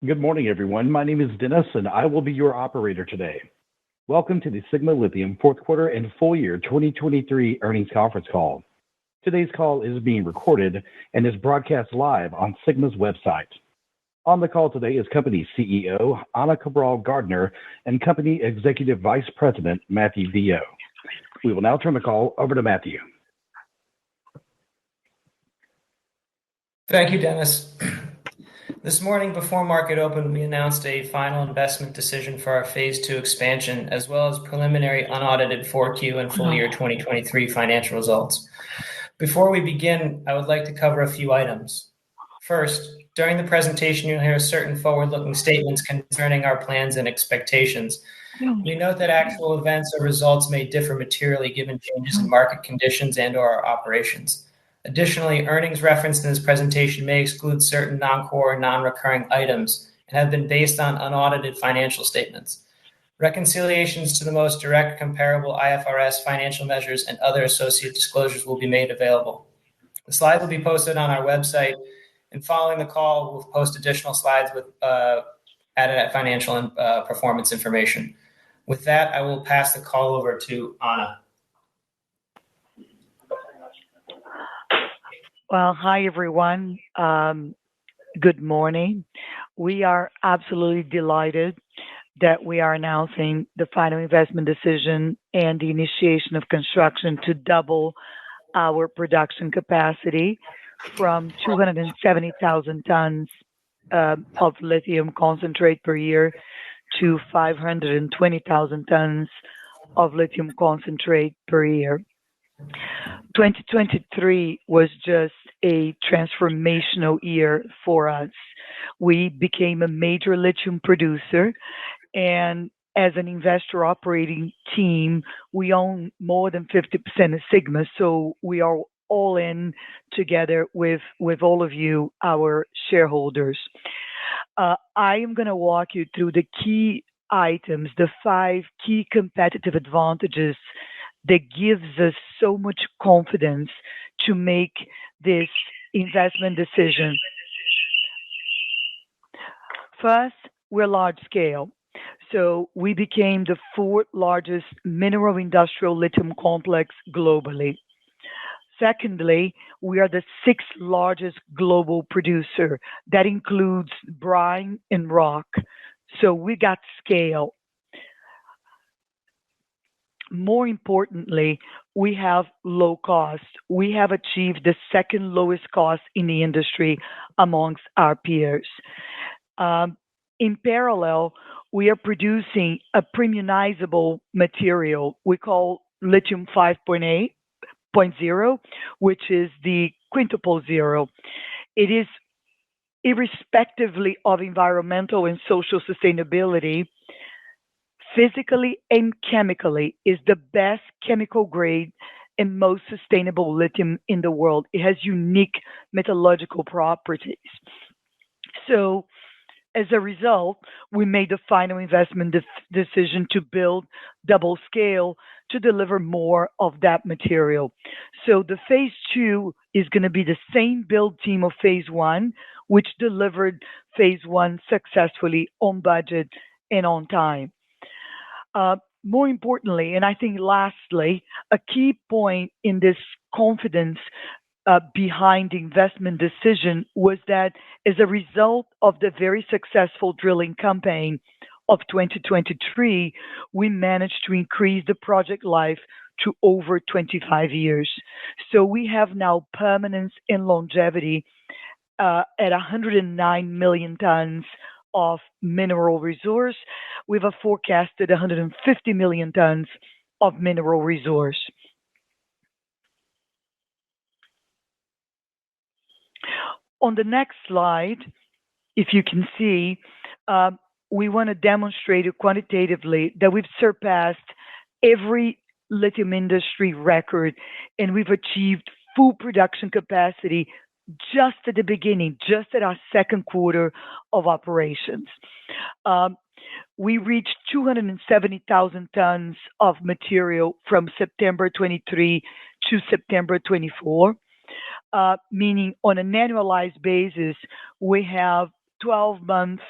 Good morning, everyone. My name is Dennis, and I will be your operator today. Welcome to the Sigma Lithium fourth quarter and full year 2023 earnings conference call. Today's call is being recorded and is broadcast live on Sigma's website. On the call today is company CEO Ana Cabral Gardner and company Executive Vice President Matthew Vio. We will now turn the call over to Matthew. Thank you, Dennis. This morning, before market open, we announced a final investment decision for our Phase 2 expansion, as well as preliminary unaudited 4Q and full year 2023 financial results. Before we begin, I would like to cover a few items. First, during the presentation, you'll hear certain forward-looking statements concerning our plans and expectations. We note that actual events or results may differ materially given changes in market conditions and/or our operations. Additionally, earnings referenced in this presentation may exclude certain non-core and non-recurring items and have been based on unaudited financial statements. Reconciliations to the most direct comparable IFRS financial measures and other associated disclosures will be made available. The slides will be posted on our website, and following the call, we'll post additional slides with added financial and performance information. With that, I will pass the call over to Ana. Well, hi, everyone. Good morning. We are absolutely delighted that we are announcing the final investment decision and the initiation of construction to double our production capacity from 270,000 tons of lithium concentrate per year to 520,000 tons of lithium concentrate per year. 2023 was just a transformational year for us. We became a major lithium producer, and as an investor operating team, we own more than 50% of Sigma, so we are all in together with all of you, our shareholders. I am going to walk you through the key items, the 5 key competitive advantages that gives us so much confidence to make this investment decision. First, we're large scale. So we became the 4th largest mineral industrial lithium complex globally. Secondly, we are the 6th largest global producer. That includes brine and rock. So we got scale. More importantly, we have low cost. We have achieved the 2nd lowest cost in the industry amongst our peers. In parallel, we are producing a premiumizable material we call lithium 5.0, which is the quintuple zero. It is, irrespectively of environmental and social sustainability, physically and chemically, is the best chemical grade and most sustainable lithium in the world. It has unique metallurgical properties. So, as a result, we made the final investment decision to build double scale to deliver more of that material. So the Phase 2 is going to be the same build team of Phase 1, which delivered Phase 1 successfully on budget and on time. More importantly, and I think lastly, a key point in this confidence behind the investment decision was that as a result of the very successful drilling campaign of 2023, we managed to increase the project life to over 25 years. So we have now permanence and longevity at 109 million tons of mineral resource with a forecasted 150 million tons of mineral resource. On the next slide, if you can see, we want to demonstrate quantitatively that we've surpassed every lithium industry record and we've achieved full production capacity just at the beginning, just at our 2nd quarter of operations. We reached 270,000 tons of material from September 23 to September 24. Meaning on an annualized basis, we have 12 months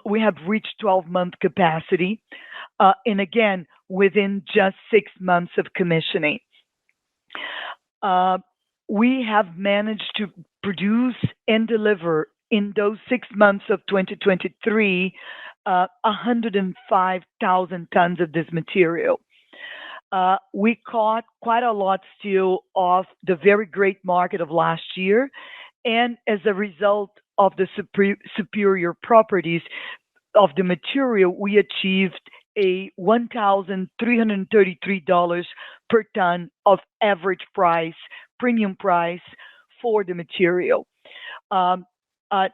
we have reached 12-month capacity, and again, within just 6 months of commissioning. We have managed to produce and deliver in those 6 months of 2023, 105,000 tons of this material. We caught quite a lot still of the very great market of last year, and as a result of the superior properties of the material, we achieved a $1,333 per ton of average price, premium price for the material.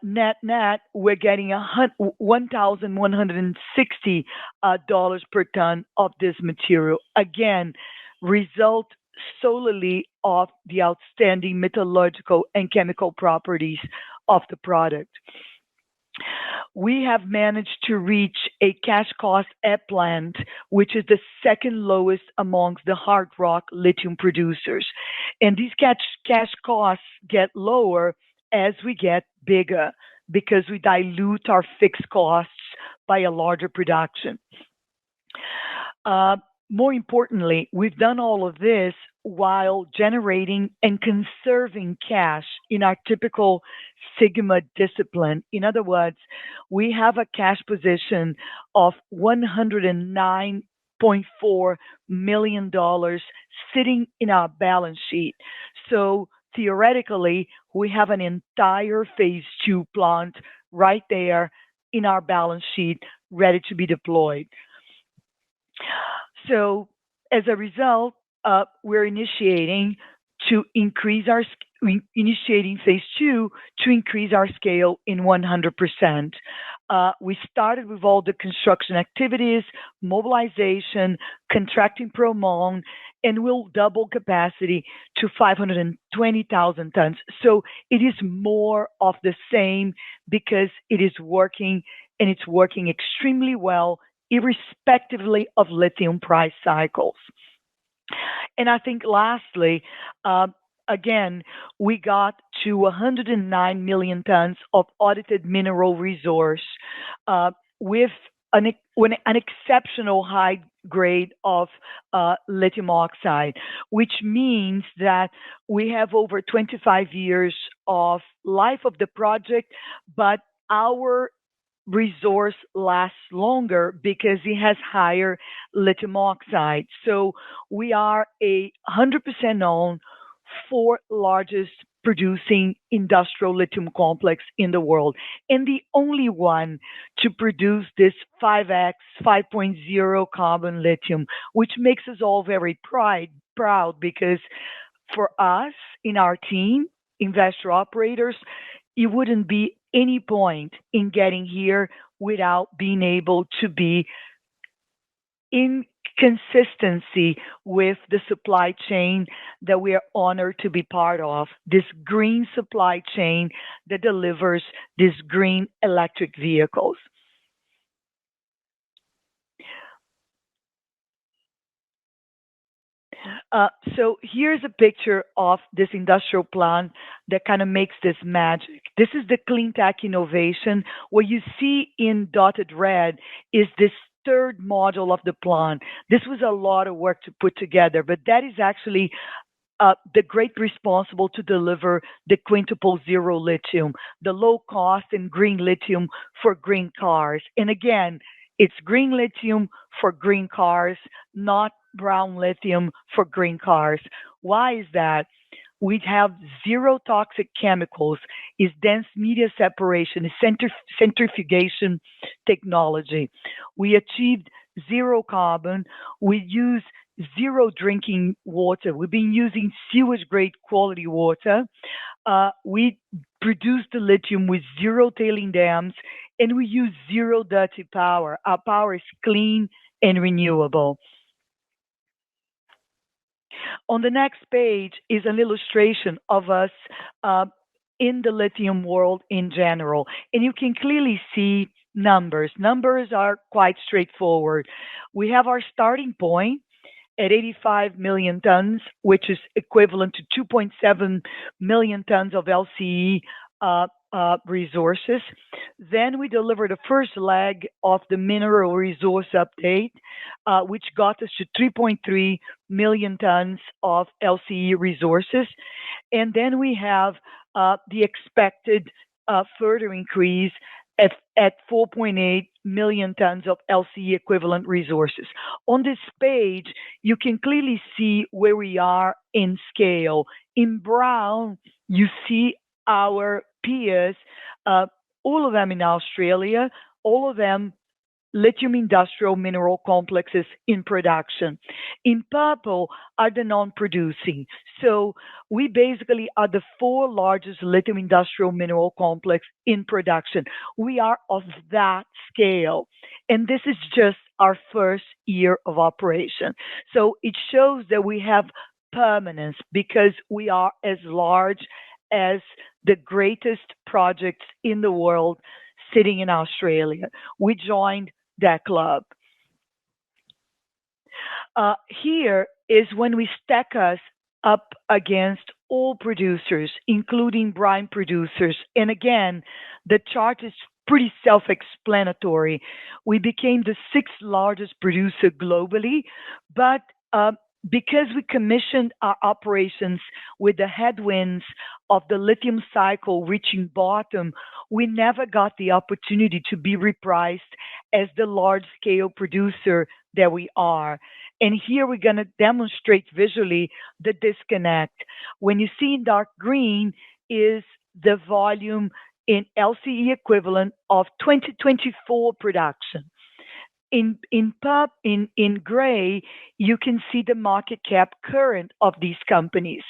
Net, we're getting $1,160 per ton of this material. Again, result solely of the outstanding metallurgical and chemical properties of the product. We have managed to reach a cash cost at plant, which is the second lowest amongst the hard rock lithium producers. And these cash costs get lower as we get bigger because we dilute our fixed costs by a larger production. More importantly, we've done all of this while generating and conserving cash in our typical Sigma discipline. In other words, we have a cash position of $109.4 million sitting in our balance sheet. So theoretically, we have an entire phase 2 plant right there in our balance sheet ready to be deployed. So as a result, we're initiating phase 2 to increase our scale in 100%. We started with all the construction activities, mobilization, contracting Promon, and we'll double capacity to 520,000 tons. So it is more of the same because it is working, and it's working extremely well, irrespectively of lithium price cycles. And I think lastly, again, we got to 109 million tons of audited mineral resource with an exceptional high grade of lithium oxide, which means that we have over 25 years of life of the project, but our resource lasts longer because it has higher lithium oxide. So we are 100% owned, 4th largest producing industrial lithium complex in the world, and the only one to produce this 5X 5.0 carbon lithium, which makes us all very proud because for us in our team, investor operators, it wouldn't be any point in getting here without being able to be in consistency with the supply chain that we are honored to be part of, this green supply chain that delivers these green electric vehicles. So here's a picture of this industrial plant that kind of makes this magic. This is the clean tech innovation. What you see in dotted red is this 3rd module of the plant. This was a lot of work to put together, but that is actually the great responsible to deliver the quintuple zero lithium, the low cost and green lithium for green cars. And again, it's green lithium for green cars, not brown lithium for green cars. Why is that? We have zero toxic chemicals, is dense media separation, is centrifugation technology. We achieved zero carbon. We use zero drinking water. We've been using sewage grade quality water. We produce the lithium with zero tailing dams, and we use zero dirty power. Our power is clean and renewable. On the next page is an illustration of us in the lithium world in general. And you can clearly see numbers. Numbers are quite straightforward. We have our starting point at 85 million tons, which is equivalent to 2.7 million tons of LCE resources. Then we delivered the first leg of the mineral resource update, which got us to 3.3 million tons of LCE resources. And then we have the expected further increase at 4.8 million tons of LCE equivalent resources. On this page, you can clearly see where we are in scale. In brown, you see our peers, all of them in Australia, all of them lithium industrial mineral complexes in production. In purple are the non-producing. So we basically are the 4 largest lithium industrial mineral complex in production. We are of that scale. And this is just our first year of operation. So it shows that we have permanence because we are as large as the greatest projects in the world sitting in Australia. We joined that club. Here is when we stack us up against all producers, including brine producers. And again, the chart is pretty self-explanatory. We became the 6th largest producer globally, but because we commissioned our operations with the headwinds of the lithium cycle reaching bottom, we never got the opportunity to be repriced as the large-scale producer that we are. And here we're going to demonstrate visually the disconnect. When you see in dark green is the volume in LCE equivalent of 2024 production. In gray, you can see the market cap current of these companies.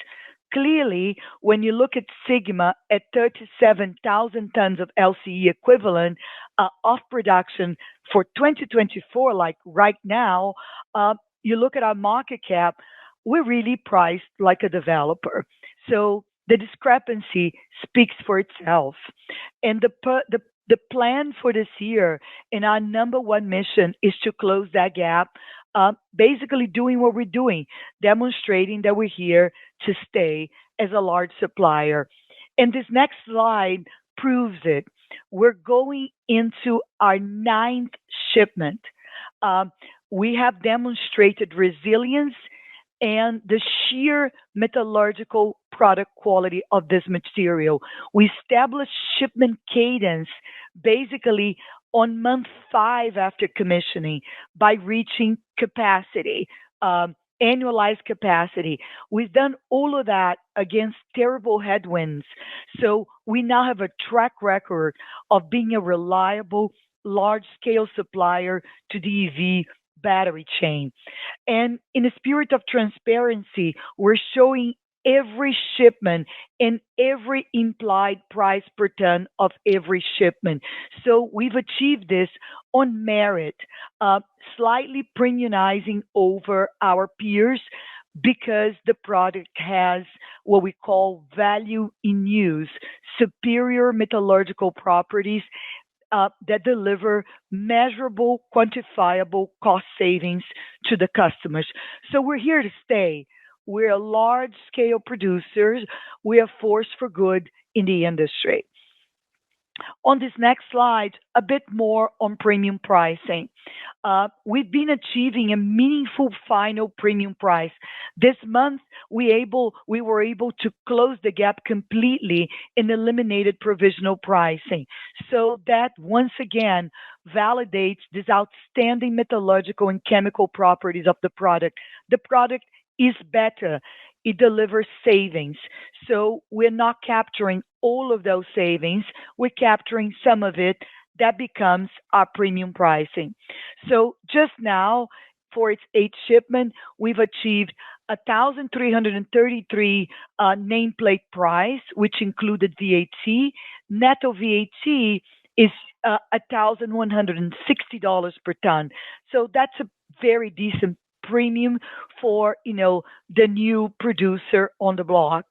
Clearly, when you look at Sigma at 37,000 tons of LCE equivalent of production for 2024, like right now, you look at our market cap, we're really priced like a developer. So the discrepancy speaks for itself. And the plan for this year and our number one mission is to close that gap, basically doing what we're doing, demonstrating that we're here to stay as a large supplier. And this next slide proves it. We're going into our 9th shipment. We have demonstrated resilience and the sheer metallurgical product quality of this material. We established shipment cadence basically on month 5 after commissioning by reaching capacity, annualized capacity. We've done all of that against terrible headwinds. So we now have a track record of being a reliable, large-scale supplier to the EV battery chain. And in the spirit of transparency, we're showing every shipment and every implied price per ton of every shipment. So we've achieved this on merit, slightly premiumizing over our peers because the product has what we call value in use, superior metallurgical properties that deliver measurable, quantifiable cost savings to the customers. So we're here to stay. We're a large-scale producer. We are force for good in the industry. On this next slide, a bit more on premium pricing. We've been achieving a meaningful final premium price. This month, we were able to close the gap completely and eliminated provisional pricing. So that once again validates these outstanding metallurgical and chemical properties of the product. The product is better. It delivers savings. So we're not capturing all of those savings. We're capturing some of it. That becomes our premium pricing. So just now, for its 8th shipment, we've achieved 1,333 nameplate price, which included VAT. Net of VAT is $1,160 per ton. So that's a very decent premium for the new producer on the block.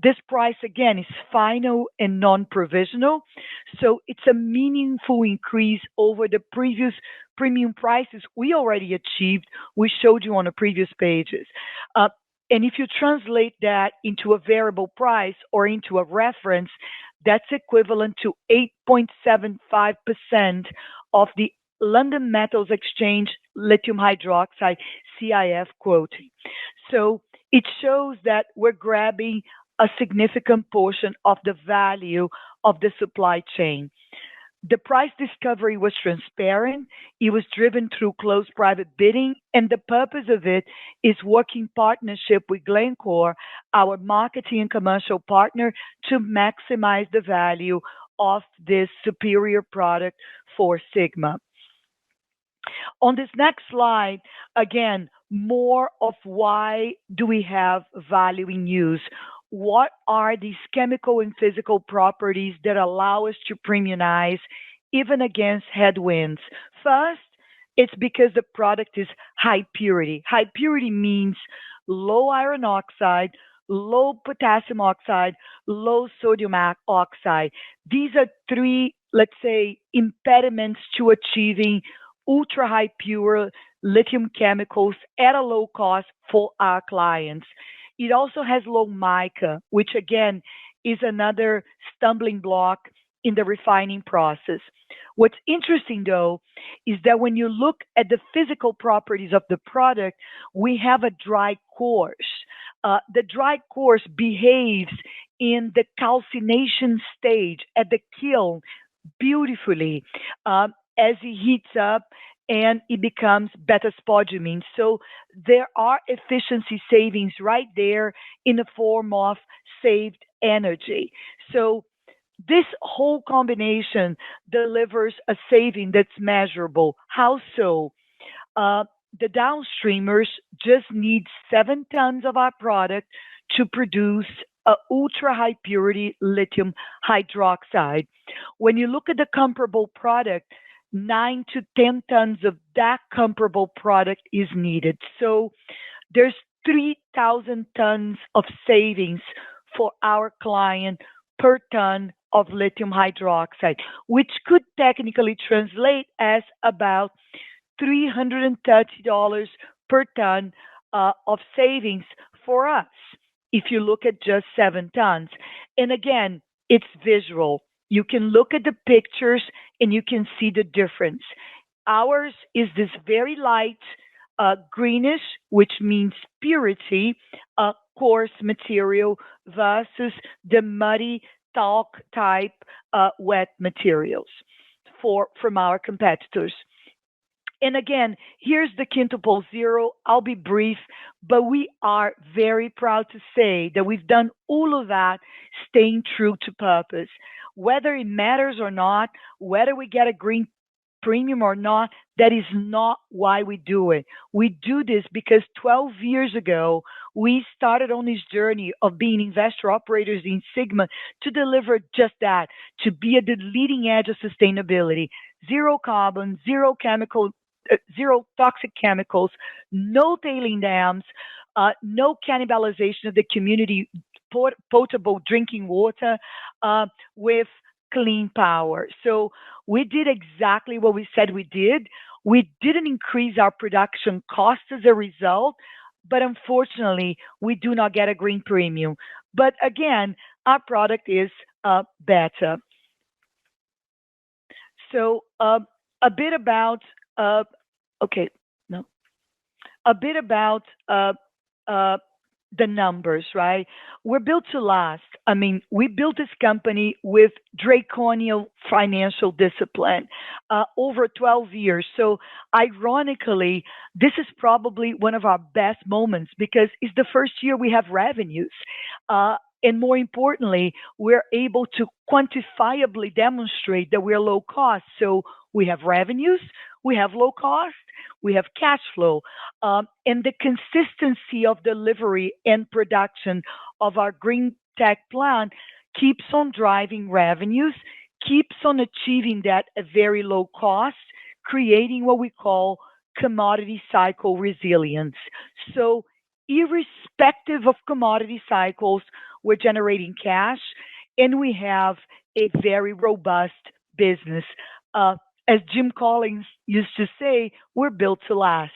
This price again is final and non-provisional, so it's a meaningful increase over the previous premium prices we already achieved. We showed you on the previous pages. And if you translate that into a variable price or into a reference, That's equivalent to 8.75% of the London Metals Exchange lithium hydroxide CIF quoting. So it shows that we're grabbing a significant portion of the value of the supply chain. The price discovery was transparent. It was driven through closed private bidding, and the purpose of it is working partnership with Glencore, our marketing and commercial partner, to maximize the value of this superior product for Sigma. On this next slide, again, more of why do we have value in use? What are these chemical and physical properties that allow us to premiumize even against headwinds? First, it's because the product is high purity. High purity means low iron oxide, low potassium oxide, low sodium oxide. These are three, let's say, impediments to achieving ultra high pure lithium chemicals at a low cost for our clients. It also has low mica, which again is another stumbling block in the refining process. What's interesting though is that when you look at the physical properties of the product, we have a dry course. The dry course behaves in the calcination stage at the kiln beautifully as it heats up and it becomes beta spodumene. So there are efficiency savings right there in the form of saved energy. So this whole combination delivers a saving that's measurable. How so? The downstreamers just need 7 tons of our product to produce a ultra high purity lithium hydroxide. When you look at the comparable product, 9 to 10 tons of that comparable product is needed. So there's 3,000 tons of savings for our client per ton of lithium hydroxide, which could technically translate as about $330 per ton of savings for us if you look at just 7 tons. And again, it's visual. You can look at the pictures and you can see the difference. Ours is this very light greenish, which means purity, coarse material versus the muddy talc type wet materials from our competitors. And again, here's the quintuple zero. I'll be brief, but we are very proud to say that we've done all of that staying true to purpose. Whether it matters or not, whether we get a green premium or not, that is not why we do it. We do this because 12 years ago, we started on this journey of being investor operators in Sigma to deliver just that, to be at the leading edge of sustainability. Zero carbon, zero toxic chemicals, no tailing dams, no cannibalization of the community potable drinking water with clean power. So we did exactly what we said we did. We didn't increase our production costs as a result, but unfortunately, we do not get a green premium. But again, our product is better. So a bit about the numbers, right? We're built to last. I mean, we built this company with draconian financial discipline over 12 years. So ironically, this is probably one of our best moments because it's the first year we have revenues. And more importantly, we're able to quantifiably demonstrate that we're low cost. So we have revenues, we have low cost, we have cash flow, and the consistency of delivery and production of our green tech plant keeps on driving revenues, keeps on achieving that at very low cost, creating what we call commodity cycle resilience. So irrespective of commodity cycles, we're generating cash and we have a very robust business. As Jim Collins used to say, we're built to last.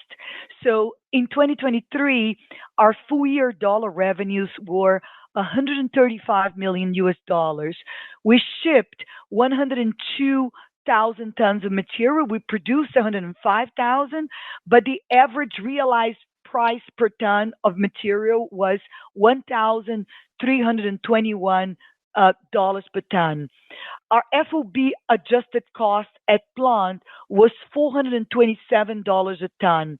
So in 2023, our full year dollar revenues were $135 million US dollars. We shipped 102,000 tons of material. We produced 105,000, but the average realized price per ton of material was $1,321 per ton. Our FOB adjusted cost at plant was $427 a ton.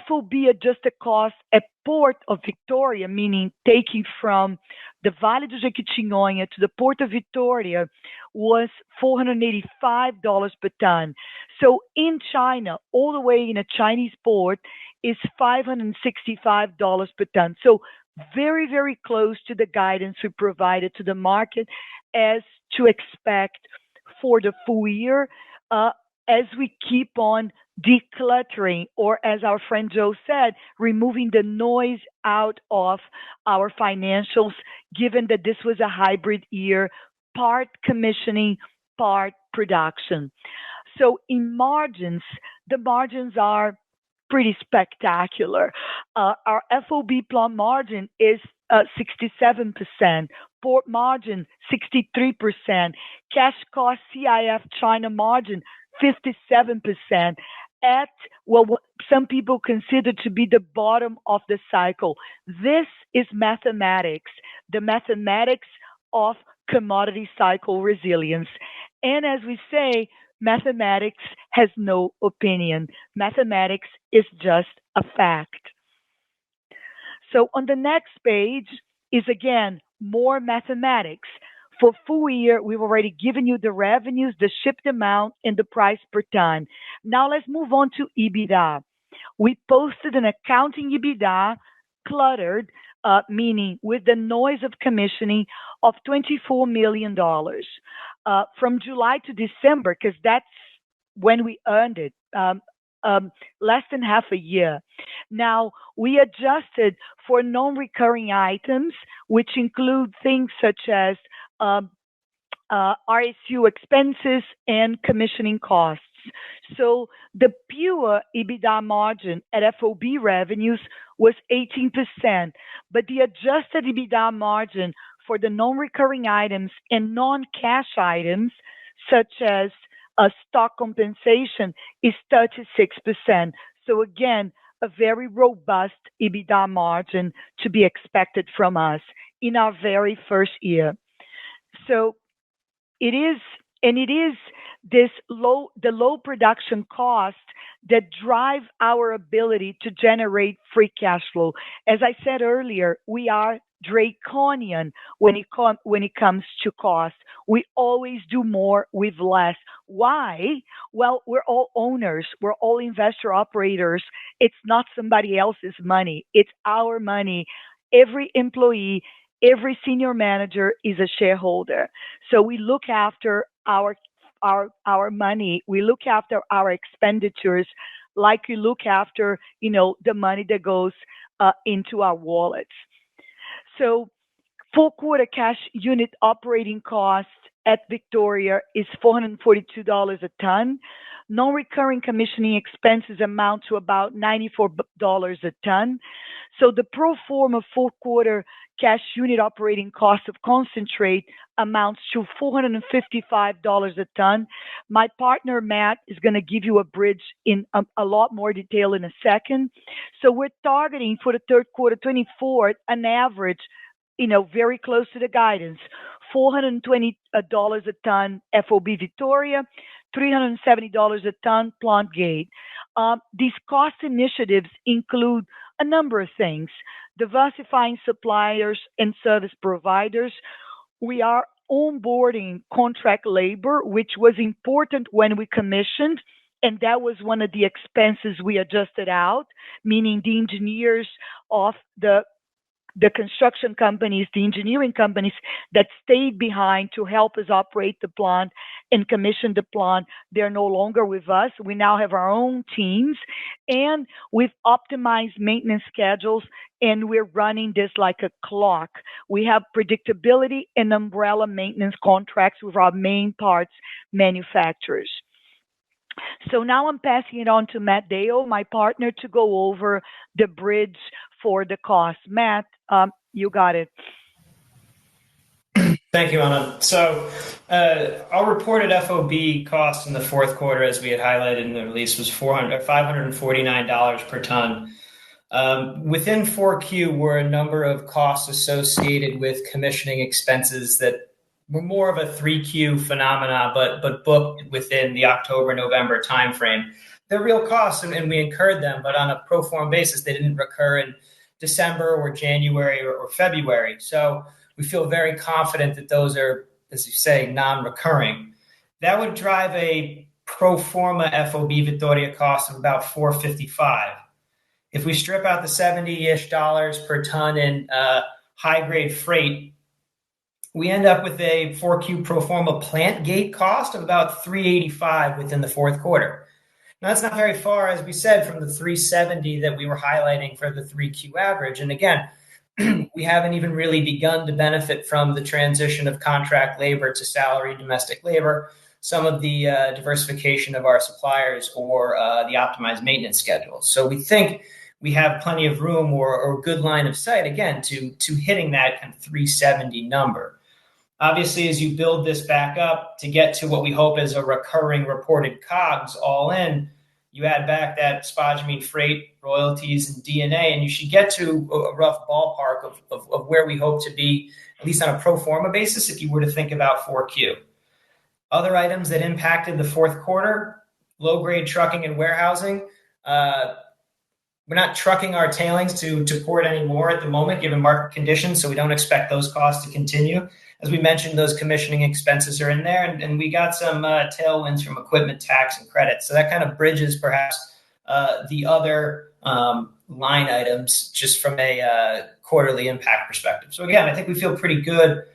FOB adjusted cost at Port of Victoria, meaning taking from the Vale do Jequitinhonha to the Port of Victoria, was $485 per ton. So in China, all the way in a Chinese port, is $565 per ton. So very, very close to the guidance we provided to the market as to expect for the full year, as we keep on decluttering, or as our friend Joe said, removing the noise out of our financials, given that this was a hybrid year, part commissioning, part production. So in margins, the margins are pretty spectacular. Our FOB plant margin is 67%, port margin 63%, cash cost CIF China margin 57%, at what some people consider to be the bottom of the cycle. This is mathematics, the mathematics of commodity cycle resilience. And as we say, mathematics has no opinion. Mathematics is just a fact. So on the next page is again more mathematics. For full year, we've already given you the revenues, the shipped amount, and the price per ton. Now let's move on to EBITDA. We posted an accounting EBITDA cluttered, meaning with the noise of commissioning, of $24 million. From July to December, because that's when we earned it, less than half a year. Now, we adjusted for non-recurring items, which include things such as RSU expenses and commissioning costs. So the pure EBITDA margin at FOB revenues was 18%, but the adjusted EBITDA margin for the non-recurring items and non-cash items, such as stock compensation, is 36%. So again, a very robust EBITDA margin to be expected from us in our very first year. So it is the low production cost that drive our ability to generate free cash flow. As I said earlier, we are draconian when it comes to cost. We always do more with less. Why? Well, we're all owners. We're all investor operators. It's not somebody else's money. It's our money. Every employee, every senior manager is a shareholder. So we look after our money. We look after our expenditures like we look after, the money that goes into our wallets. So full quarter cash unit operating cost at Victoria is $442 a ton. Non-recurring commissioning expenses amount to about $94 a ton. So the pro forma full quarter cash unit operating cost of concentrate amounts to $455 a ton. My partner, Matt, is going to give you a bridge in a lot more detail in a second. So we're targeting for the third quarter 24 an average, very close to the guidance, $420 a ton FOB Victoria, $370 a ton plant gate. These cost initiatives include a number of things: diversifying suppliers and service providers. We are onboarding contract labor, which was important when we commissioned, and that was one of the expenses we adjusted out, meaning the engineers of the construction companies, the engineering companies that stayed behind to help us operate the plant and commission the plant, they're no longer with us. We now have our own teams, and we've optimized maintenance schedules, and we're running this like a clock. We have predictability and umbrella maintenance contracts with our main parts manufacturers. So now I'm passing it on to Matt Dale, my partner, to go over the bridge for the cost. Matt, you got it. Thank you, Anna. So our reported FOB cost in the fourth quarter, as we had highlighted in the release, was $549 per ton. Within 4Q were a number of costs associated with commissioning expenses that were more of a 3Q phenomena, but booked within the October-November timeframe. They're real costs, and we incurred them, but on a pro forma basis, they didn't recur in December or January or February. So we feel very confident that those are, as you say, non-recurring. That would drive a pro forma FOB Vitória cost of about $455. If we strip out the $70-ish per ton in high-grade freight, we end up with a 4Q pro forma plant gate cost of about $385 within the fourth quarter. Now, that's not very far, as we said, from the $370 that we were highlighting for the 3Q average. And again, we haven't even really begun to benefit from the transition of contract labor to salary domestic labor, some of the diversification of our suppliers, or the optimized maintenance schedule. So we think we have plenty of room or good line of sight, again, to hitting that kind of 370 number. Obviously, as you build this back up to get to what we hope is a recurring reported COGS all in, you add back that spodumene freight, royalties, and DNA, and you should get to a rough ballpark of where we hope to be, at least on a pro forma basis, if you were to think about 4Q. Other items that impacted the fourth quarter, low-grade trucking and warehousing. We're not trucking our tailings to port anymore at the moment, given market conditions, so we don't expect those costs to continue. As we mentioned, those commissioning expenses are in there, and we got some tailwinds from equipment tax and credits. So that kind of bridges perhaps the other line items just from a quarterly impact perspective. So again, I think we feel pretty good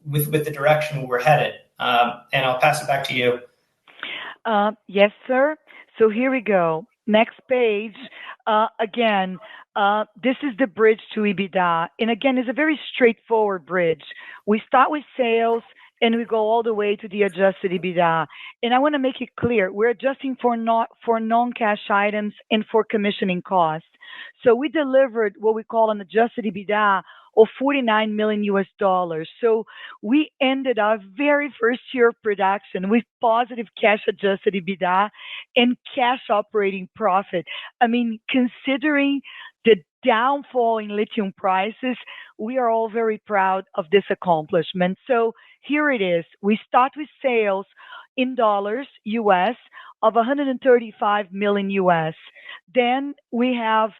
with the direction we're headed. And I'll pass it back to you. Yes, sir. So here we go. Next page. Again, this is the bridge to EBITDA. And again, it's a very straightforward bridge. We start with sales and we go all the way to the adjusted EBITDA. And I want to make it clear, we're adjusting for non-cash items and for commissioning costs. So we delivered what we call an adjusted EBITDA of $49 million. So we ended our very first year of production with positive cash adjusted EBITDA and cash operating profit. I mean, considering the downfall in lithium prices, we are all very proud of this accomplishment. So here it is. We start with sales in dollars US of $135 million US. Then we have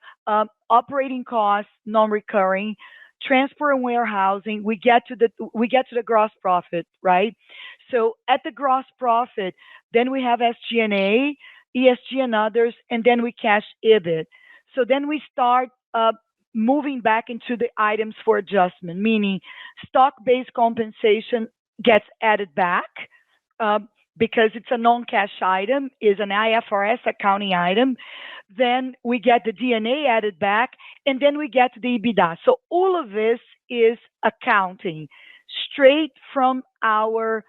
operating costs, non-recurring, transport and warehousing. We get to the gross profit, right? So at the gross profit, then we have SG&A, ESG and others, and then we cash EBIT. So then we start moving back into the items for adjustment, meaning stock-based compensation gets added back because it's a non-cash item, is an IFRS accounting item. Then we get the DNA added back, and then we get the EBITDA. So all of this is accounting straight from our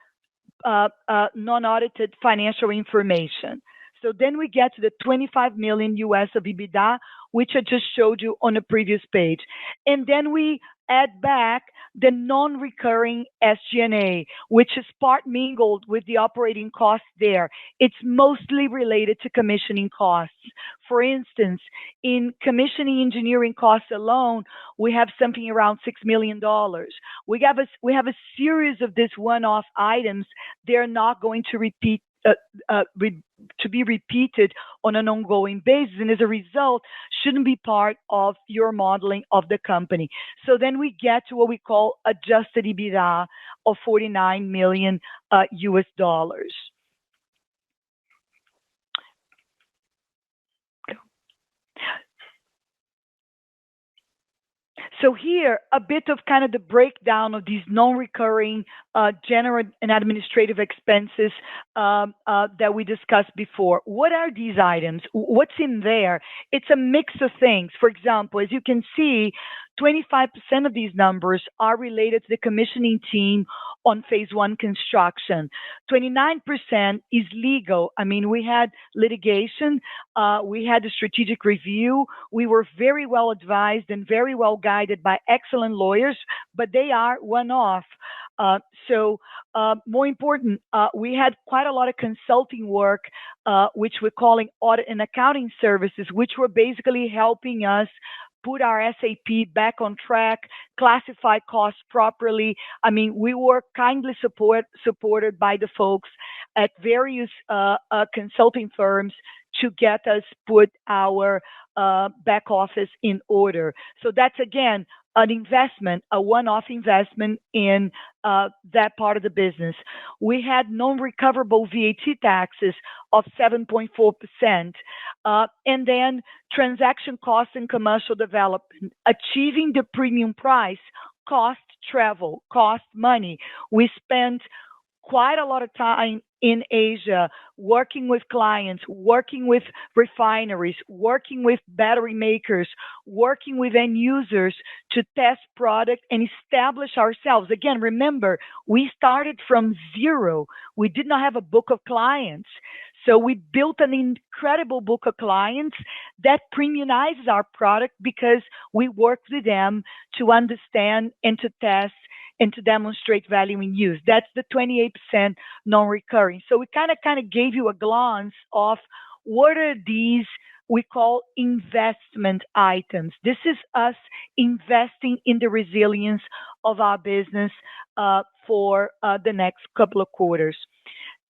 non-audited financial information. So then we get to the $25 million US of EBITDA, which I just showed you on the previous page. And then we add back the non-recurring SG&A, which is part mingled with the operating costs there. It's mostly related to commissioning costs. For instance, in commissioning engineering costs alone, we have something around $6 million. We have a series of these one-off items. They're not going to be repeated on an ongoing basis, and as a result, shouldn't be part of your modeling of the company. So then we get to what we call adjusted EBITDA of $49 million US dollars. So here, a bit of kind of the breakdown of these non-recurring general and administrative expenses that we discussed before. What are these items? What's in there? It's a mix of things. For example, as you can see, 25% of these numbers are related to the commissioning team on phase one construction. 29% is legal. I mean, we had litigation, we had a strategic review. We were very well advised and very well guided by excellent lawyers, but they are one-off. More important, we had quite a lot of consulting work, which we're calling audit and accounting services, which were basically helping us put our SAP back on track, classify costs properly. I mean, we were kindly supported by the folks at various consulting firms to get us put our back office in order. So that's, again, an investment, a one-off investment in that part of the business. We had non-recoverable VAT taxes of 7.4%, and then transaction costs and commercial development. Achieving the premium price cost travel, cost money. We spent quite a lot of time in Asia, working with clients, working with refineries, working with battery makers, working with end users to test product and establish ourselves. Again, remember, we started from zero. We did not have a book of clients. So we built an incredible book of clients that premiumizes our product because we worked with them to understand and to test and to demonstrate value in use. That's the 28% non-recurring. So we kind of gave you a glance of what are these we call investment items. This is us investing in the resilience of our business for the next couple of quarters.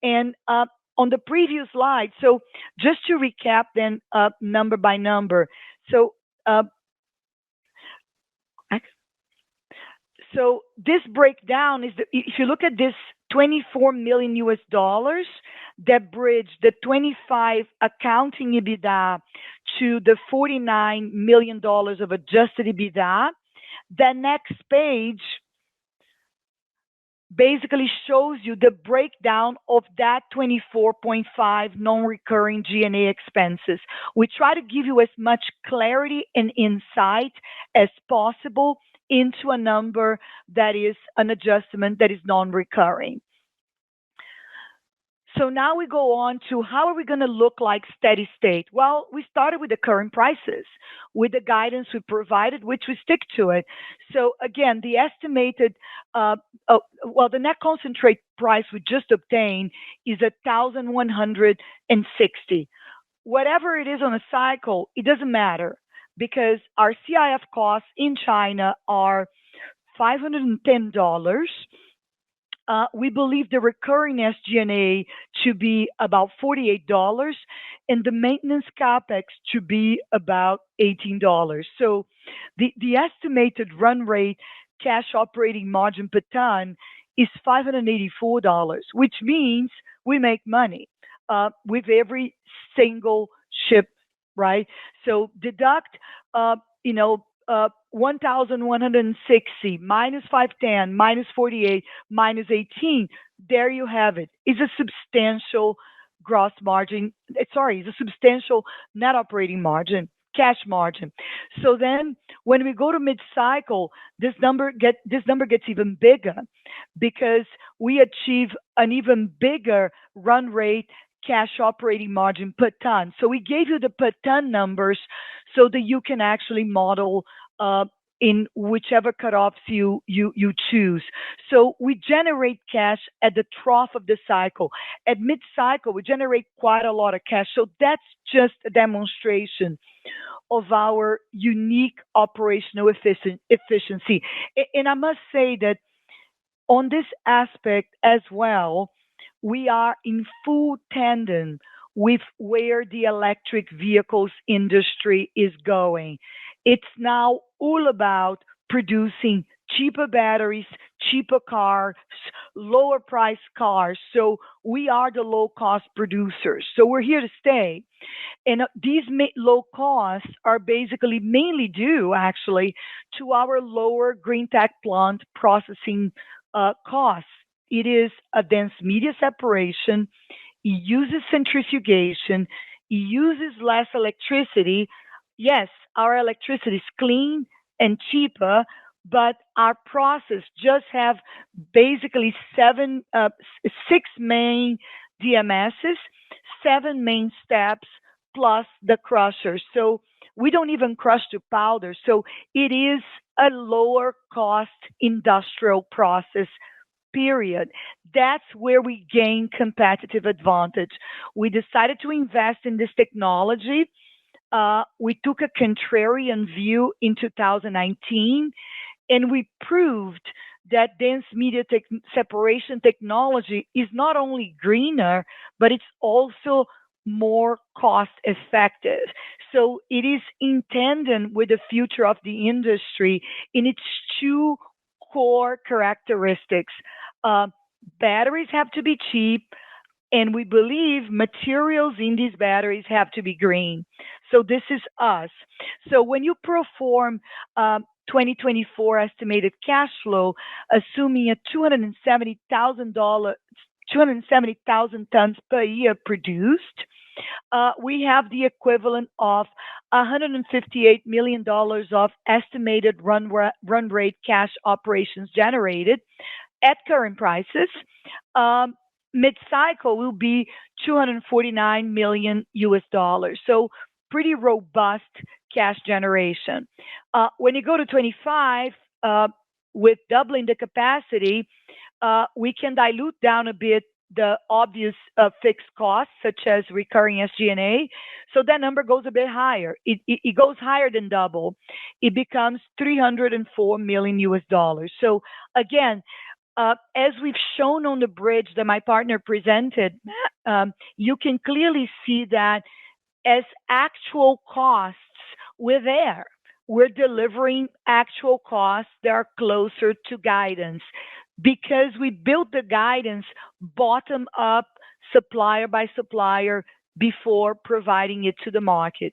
And on the previous slide, so just to recap then number by number. So this breakdown is, if you look at this $24 million that bridge the 25 accounting EBITDA to the $49 million of adjusted EBITDA, the next page basically shows you the breakdown of that 24.5 non-recurring G&A expenses. We try to give you as much clarity and insight as possible into a number that is an adjustment that is non-recurring. So now we go on to how are we going to look like steady state? Well, we started with the current prices, with the guidance we provided, which we stick to it. So again, the estimated, the net concentrate price we just obtained is $1,160. Whatever it is on a cycle, it doesn't matter, because our CIF costs in China are $510. We believe the recurring SG&A to be about $48, and the maintenance capex to be about $18. So the estimated run rate cash operating margin per ton is $584, which means we make money with every single ship, right? So deduct, 1,160 minus 510 minus 48 minus 18. There you have it. It's a substantial gross margin. It's a substantial net operating margin, cash margin. So then, when we go to mid-cycle, this number gets even bigger, because we achieve an even bigger run rate cash operating margin per ton. So we gave you the per ton numbers so that you can actually model in whichever cutoffs you choose. So we generate cash at the trough of the cycle. At mid-cycle, we generate quite a lot of cash. So that's just a demonstration of our unique operational efficiency. And I must say that on this aspect as well, we are in full tandem with where the electric vehicles industry is going. It's now all about producing cheaper batteries, cheaper cars, lower price cars. So we are the low cost producers. So we're here to stay. And these low costs are basically mainly due actually to our lower green tech plant processing costs. It is a dense media separation. It uses centrifugation. It uses less electricity. Yes, our electricity is clean, and cheaper, but our process just have basically six main DMSs, seven main steps, plus the crusher. So we don't even crush to powder. So it is a lower cost industrial process, period. That's where we gain competitive advantage. We decided to invest in this technology. We took a contrarian view in 2019, and we proved that dense media separation technology is not only greener, but it's also more cost effective. So it is in tandem with the future of the industry in its two core characteristics. Uh, Batteries have to be cheap, and we believe materials in these batteries have to be green. So this is us. So when you perform 2024 estimated cash flow, assuming a $270,000 tons per year produced, we have the equivalent of $158 million of estimated run rate cash operations generated at current prices. Mid-cycle will be 249 million US dollars. So pretty robust cash generation. When you go to 25, with doubling the capacity, we can dilute down a bit the obvious fixed costs, such as recurring SG&A. So that number goes a bit higher. It goes higher than double. It becomes 304 million US dollars. So again, as we've shown on the bridge that my partner presented, you can clearly see that as actual costs, we're there. We're delivering actual costs that are closer to guidance because we built the guidance bottom up, supplier by supplier, before providing it to the market.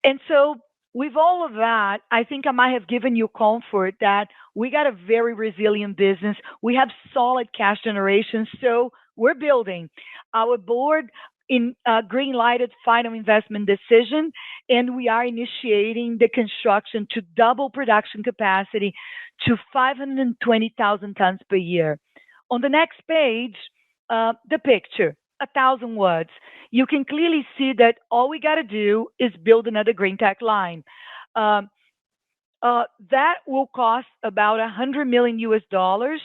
And so with all of that, I think I might have given you comfort that we got a very resilient business. We have solid cash generation. So we're building. Our board green lighted final investment decision, and we are initiating the construction to double production capacity to 520,000 tons per year. On the next page, the picture, 1,000 words. You can clearly see that all we got to do is build another green tech line. That will cost about 100 million US dollars,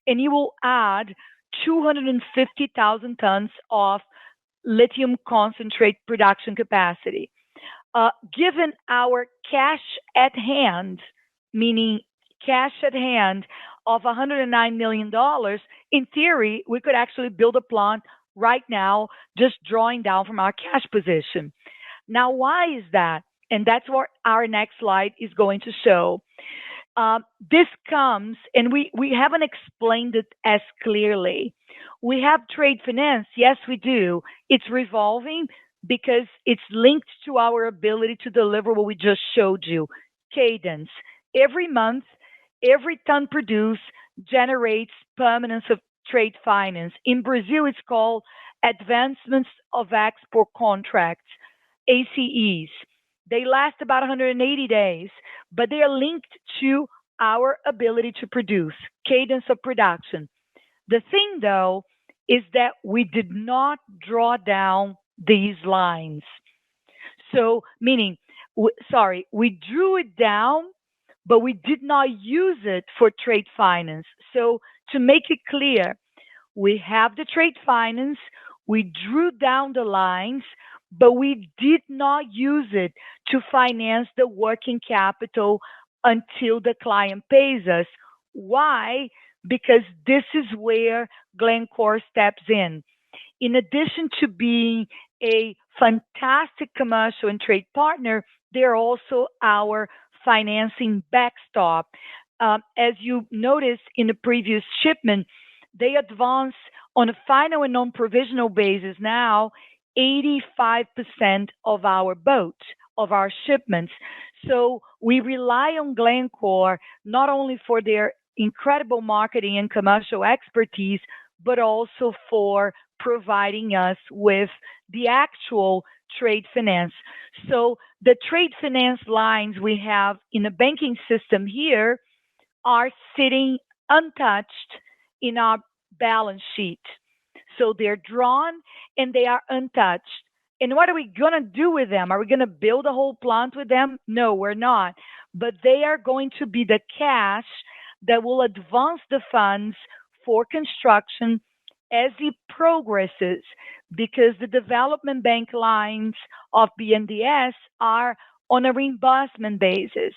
and it will add 250,000 tons of lithium concentrate production capacity. Given our cash at hand, meaning cash at hand of $109 million, in theory, we could actually build a plant right now, just drawing down from our cash position. Now, why is that? And that's what our next slide is going to show. This comes, and we haven't explained it as clearly. We have trade finance. Yes, we do. It's revolving because it's linked to our ability to deliver what we just showed you. Cadence. Every month, every ton produced generates permanence of trade finance. In Brazil, it's called advancements of export contracts, ACEs. They last about 180 days, but they are linked to our ability to produce, cadence of production. The thing, though, is that we did not draw down these lines. So, meaning, we drew it down, but we did not use it for trade finance. So, to make it clear, we have the trade finance, we drew down the lines, but we did not use it to finance the working capital until the client pays us. Why? Because this is where Glencore steps in. In addition to being a fantastic commercial and trade partner, they're also our financing backstop. As you noticed in the previous shipment, they advance on a final and non-provisional basis now 85% of our boats, of our shipments. So we rely on Glencore not only for their incredible marketing and commercial expertise, but also for providing us with the actual trade finance. So the trade finance lines we have in the banking system here are sitting untouched in our balance sheet. So they're drawn and they are untouched. And what are we going to do with them? Are we going to build a whole plant with them? No, we're not. But they are going to be the cash that will advance the funds for construction as it progresses, because the development bank lines of BNDES are on a reimbursement basis.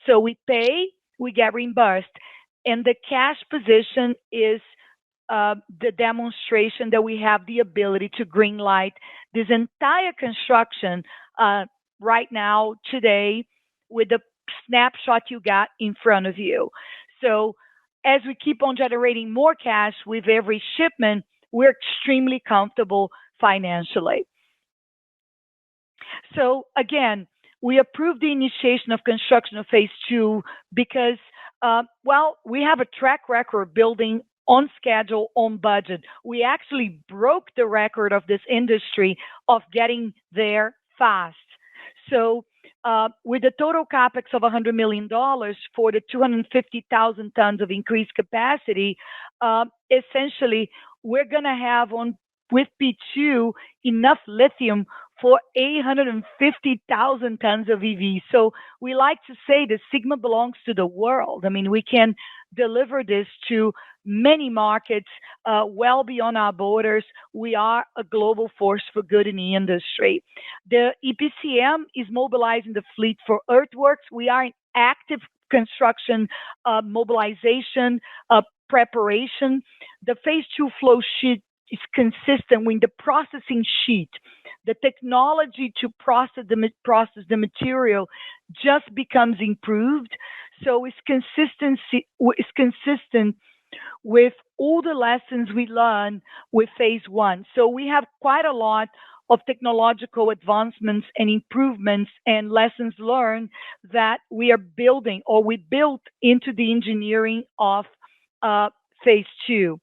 So we pay, we get reimbursed. And the cash position is the demonstration that we have the ability to green light this entire construction right now, today, with the snapshot you got in front of you. So as we keep on generating more cash with every shipment, we're extremely comfortable financially. So again, we approved the initiation of construction of phase 2 because, we have a track record building on schedule, on budget. We actually broke the record of this industry of getting there fast. So with a total capex of $100 million for the 250,000 tons of increased capacity, essentially we're going to have with P2 enough lithium for 850,000 tons of EV. So we like to say that Sigma belongs to the world. I mean, we can deliver this to many markets well beyond our borders. We are a global force for good in the industry. The EPCM is mobilizing the fleet for earthworks. We are in active construction, mobilization, preparation. The phase 2 flow sheet is consistent with the processing sheet. The technology to process the material just becomes improved. So it's consistent with all the lessons we learned with phase 1. So we have quite a lot of technological advancements and improvements and lessons learned that we are building, or we built into the engineering of phase 2.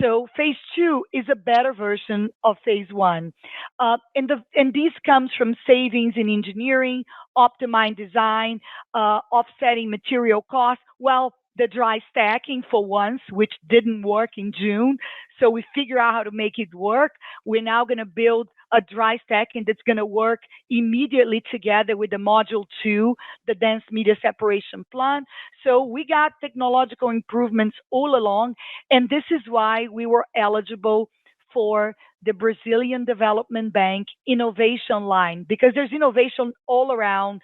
So phase 2 is a better version of phase 1. And this comes from savings in engineering, optimized design, offsetting material costs. Well, the dry stacking for once, which didn't work in June. So we figure out how to make it work. We're now going to build a dry stacking that's going to work immediately together with the module 2, the dense media separation plant. So we got technological improvements all along. And this is why we were eligible for the Brazilian Development Bank innovation line, because there's innovation all around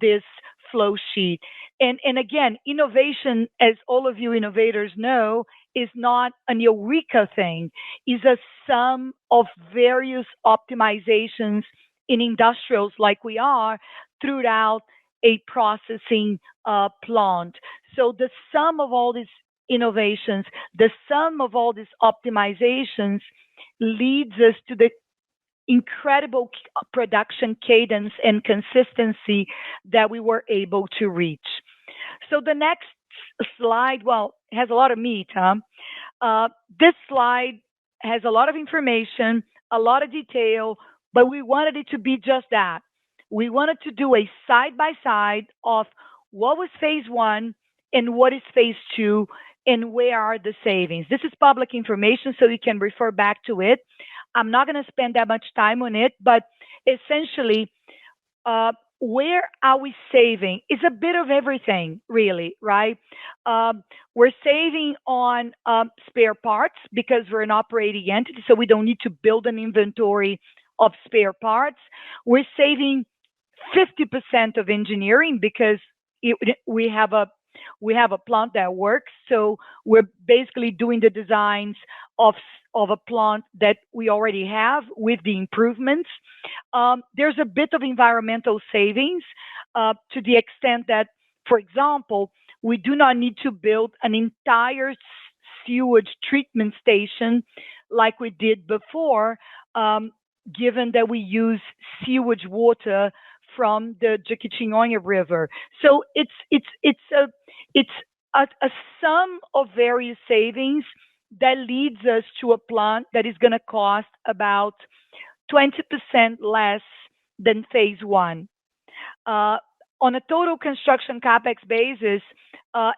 this flow sheet. And again, innovation, as all of you innovators know, is not an eureka thing. It's a sum of various optimizations in industrials like we are throughout a processing plant. So the sum of all these innovations, the sum of all these optimizations leads us to the incredible production cadence and consistency that we were able to reach. So the next slide, has a lot of meat, this slide has a lot of information, a lot of detail, but we wanted it to be just that. We wanted to do a side-by-side of what was phase 1 and what is phase 2 and where are the savings. This is public information, so you can refer back to it. I'm not going to spend that much time on it, but essentially, where are we saving? It's a bit of everything, really, right? We're saving on spare parts because we're an operating entity, so we don't need to build an inventory of spare parts. We're saving 50% of engineering because we have a plant that works. So we're basically doing the designs of a plant that we already have with the improvements. There's a bit of environmental savings to the extent that, for example, we do not need to build an entire sewage treatment station like we did before, given that we use sewage water from the Jequitinhonha River. So it's a sum of various savings that leads us to a plant that is going to cost about 20% less than phase one. On a total construction capex basis,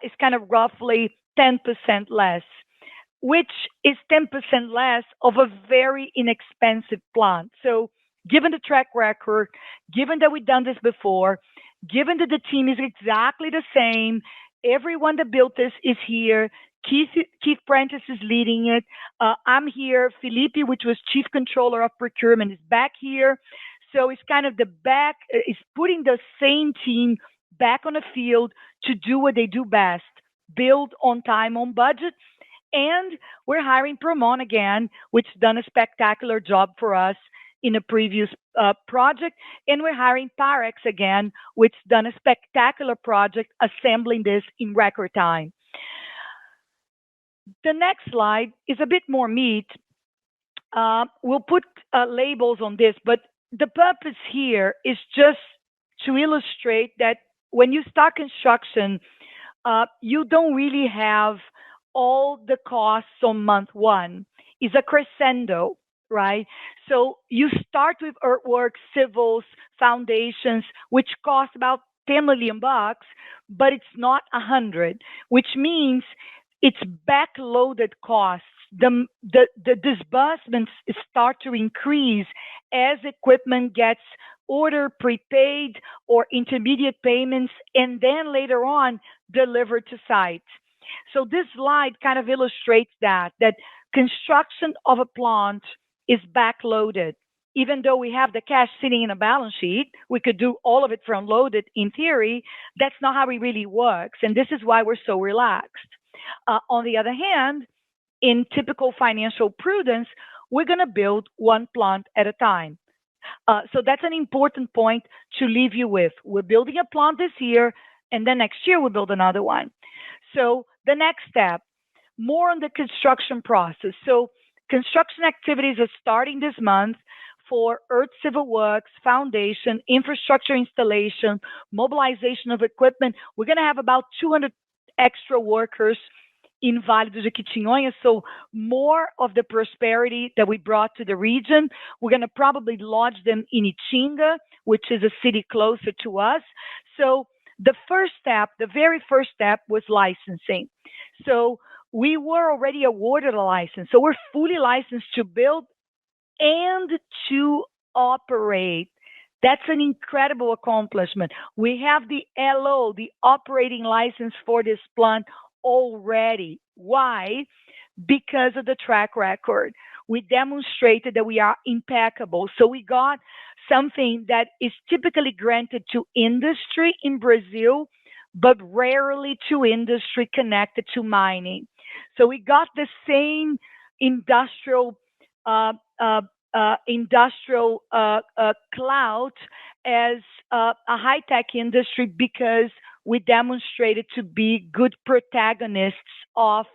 it's kind of roughly 10% less, which is 10% less of a very inexpensive plant. So, given the track record, given that we've done this before, given that the team is exactly the same, everyone that built this is here. Keith Prentice is leading it. I'm here. Felipe, which was chief controller of procurement, is back here. So it's kind of it's putting the same team back on the field to do what they do best, build on time, on budget. And we're hiring Promon again, which has done a spectacular job for us in a previous project. And we're hiring Parex again, which has done a spectacular project assembling this in record time. The next slide is a bit more meat. We'll put labels on this, but the purpose here is just to illustrate that when you start construction, you don't really have all the costs on month one. It's a crescendo, right? So you start with earthworks, civils, foundations, which cost about $10 million, but it's not 100, which means it's backloaded costs. The disbursements start to increase as equipment gets ordered, prepaid, or intermediate payments, and then later on delivered to site. So this slide kind of illustrates that construction of a plant is backloaded. Even though we have the cash sitting in a balance sheet, we could do all of it front loaded in theory. That's not how it really works. And this is why we're so relaxed. On the other hand, in typical financial prudence, we're going to build one plant at a time. So that's an important point to leave you with. We're building a plant this year, and then next year we'll build another one. So the next step, more on the construction process. So construction activities are starting this month for earth civil works, foundation, infrastructure installation, mobilization of equipment. We're going to have about 200 extra workers in Vale do Jequitinhonha. So more of the prosperity that we brought to the region, we're going to probably lodge them in Itinga, which is a city closer to us. So the very first step was licensing. So we were already awarded a license. So we're fully licensed to build and to operate. That's an incredible accomplishment. We have the LO, the operating license for this plant already. Why? Because of the track record. We demonstrated that we are impeccable. So we got something that is typically granted to industry in Brazil, but rarely to industry connected to mining. So we got the same industrial clout as a high-tech industry because we demonstrated to be good protagonists of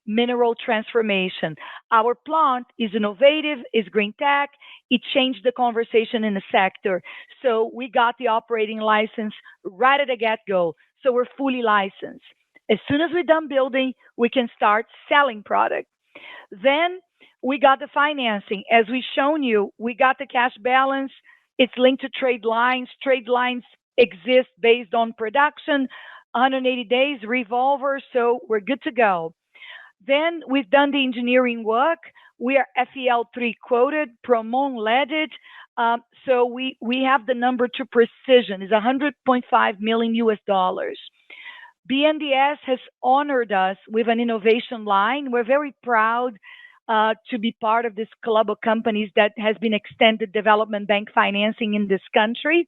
mineral transformation. Our plant is innovative, is green tech. It changed the conversation in the sector. So we got the operating license right at the get-go. So we're fully licensed. As soon as we're done building, we can start selling product. Then we got the financing. As we've shown you, we got the cash balance. It's linked to trade lines. Trade lines exist based on production, 180 days, revolver, so we're good to go. Then we've done the engineering work. We are FEL3 quoted, Promon led it. So we have the number to precision, is $100.5 million US. BNDES has honored us with an innovation line. We're very proud to be part of this club of companies that has been extended development bank financing in this country.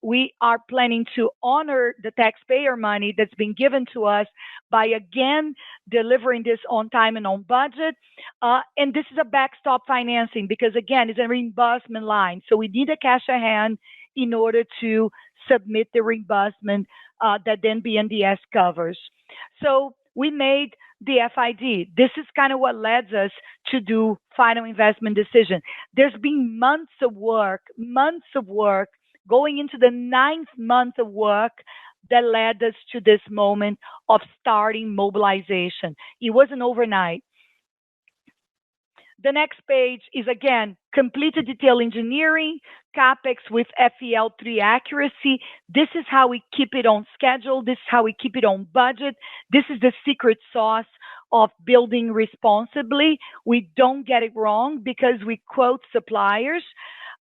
We are planning to honor the taxpayer money that's been given to us by, again, delivering this on time and on budget. And this is a backstop financing because, again, it's a reimbursement line. So we need a cash at hand in order to submit the reimbursement that then BNDES covers. So we made the FID. This is kind of what led us to do final investment decision. There's been months of work going into the 9th month of work that led us to this moment of starting mobilization. It wasn't overnight. The next page is again completed detail engineering, CapEx with FEL3 accuracy. This is how we keep it on schedule. This is how we keep it on budget. This is the secret sauce of building responsibly. We don't get it wrong because we quote suppliers.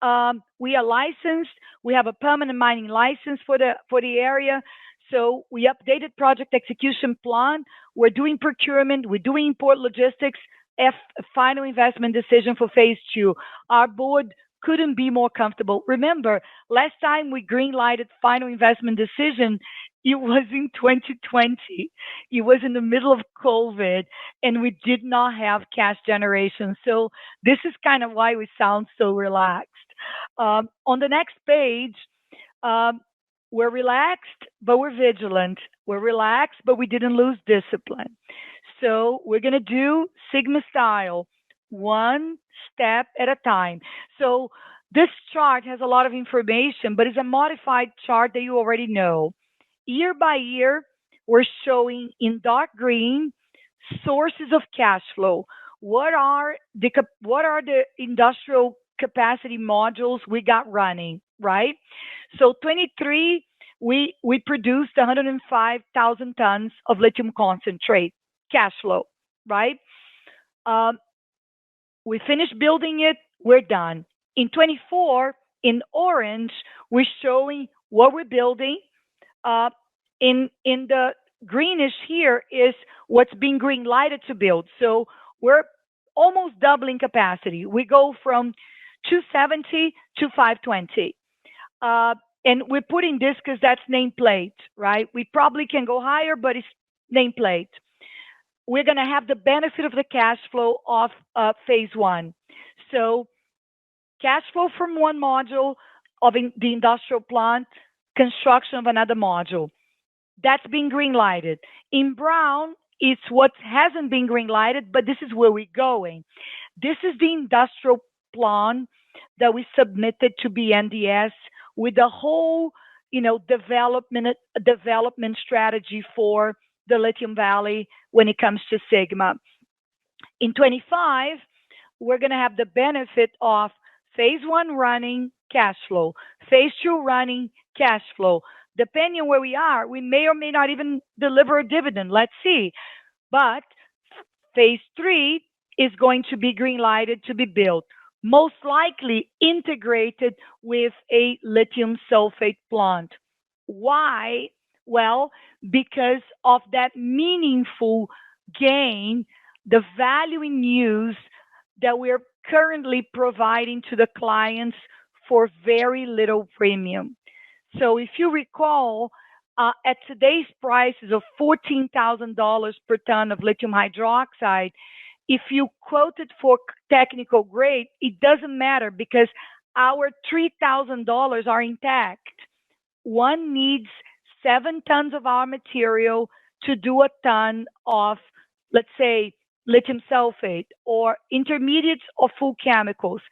We are licensed. We have a permanent mining license for the area. So we updated project execution plan. We're doing procurement. We're doing import logistics. Final investment decision for phase 2. Our board couldn't be more comfortable. Remember, last time we green-lighted final investment decision, it was in 2020. It was in the middle of COVID, and we did not have cash generation. So this is kind of why we sound so relaxed. On the next page, we're relaxed, but we're vigilant. We're relaxed, but we didn't lose discipline. So we're going to do Sigma style, one step at a time. So this chart has a lot of information, but it's a modified chart that you already know. Year by year, we're showing in dark green sources of cash flow. What are the industrial capacity modules we got running, right? So 23, we produced 105,000 tons of lithium concentrate. Cash flow, right? We finished building it, we're done. In 24, in orange, we're showing what we're building. In the greenish here is what's being green lighted to build. So we're almost doubling capacity. We go from 270 to 520. And we're putting this because that's nameplate, right? We probably can go higher, but it's nameplate. We're going to have the benefit of the cash flow of phase 1. So cash flow from one module of the industrial plant, construction of another module. That's being green lighted. In brown, it's what hasn't been green lighted, but this is where we're going. This is the industrial plan that we submitted to BNDES with the whole, development strategy for the Lithium Valley when it comes to Sigma. In 25, we're going to have the benefit of phase 1 running cash flow, phase 2 running cash flow. Depending on where we are, we may or may not even deliver a dividend. Let's see. But phase 3 is going to be green lighted to be built, most likely integrated with a lithium sulfate plant. Why? Well, because of that meaningful gain, the value in use that we're currently providing to the clients for very little premium. So if you recall, at today's prices of $14,000 per ton of lithium hydroxide, if you quote it for technical grade, it doesn't matter because our $3,000 are intact. One needs 7 tons of our material to do a ton of, let's say, lithium sulfate or intermediates or full chemicals.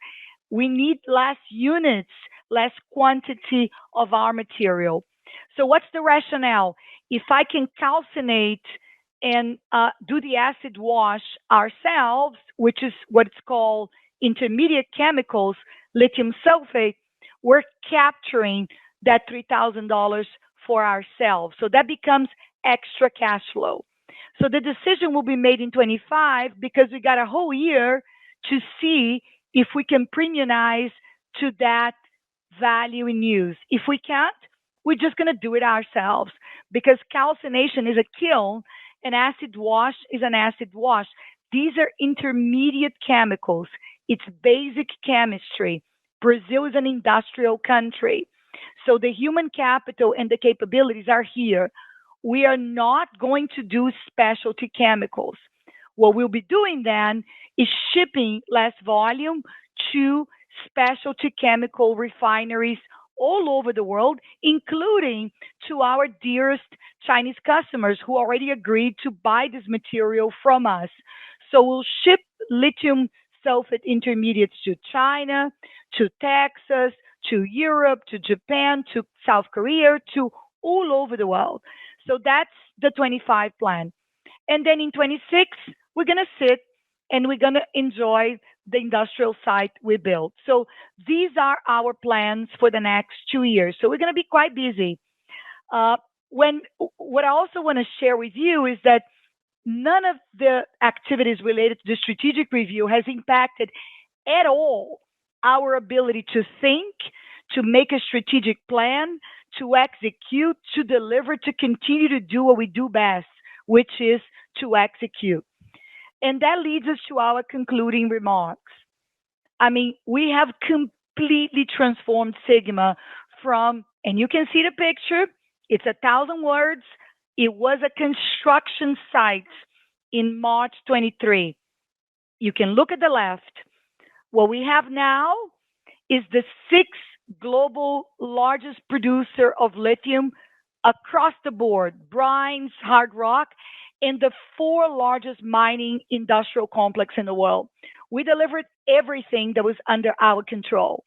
We need less units, less quantity of our material. So what's the rationale? If I can calcinate and do the acid wash ourselves, which is what's called intermediate chemicals, lithium sulfate, we're capturing that $3,000 for ourselves. So that becomes extra cash flow. So the decision will be made in 25 because we got a whole year to see if we can premiumize to that value in use. If we can't, we're just going to do it ourselves because calcination is a kiln and acid wash is an acid wash. These are intermediate chemicals. It's basic chemistry. Brazil is an industrial country. So the human capital and the capabilities are here. We are not going to do specialty chemicals. What we'll be doing then is shipping less volume to specialty chemical refineries all over the world, including to our dearest Chinese customers who already agreed to buy this material from us. So we'll ship lithium sulfate intermediates to China, to Texas, to Europe, to Japan, to South Korea, to all over the world. So that's the 25 plan. And then in 26, we're going to sit and we're going to enjoy the industrial site we built. So these are our plans for the next 2 years. So we're going to be quite busy. What I also want to share with you is that none of the activities related to the strategic review has impacted at all our ability to think, to make a strategic plan, to execute, to deliver, to continue to do what we do best, which is to execute. And that leads us to our concluding remarks. I mean, we have completely transformed Sigma from, and you can see the picture, it's 1,000 words. It was a construction site in March 23. You can look at the left. What we have now is the 6th global largest producer of lithium across the board, brines, hard rock, and the 4 largest mining industrial complex in the world. We delivered everything that was under our control.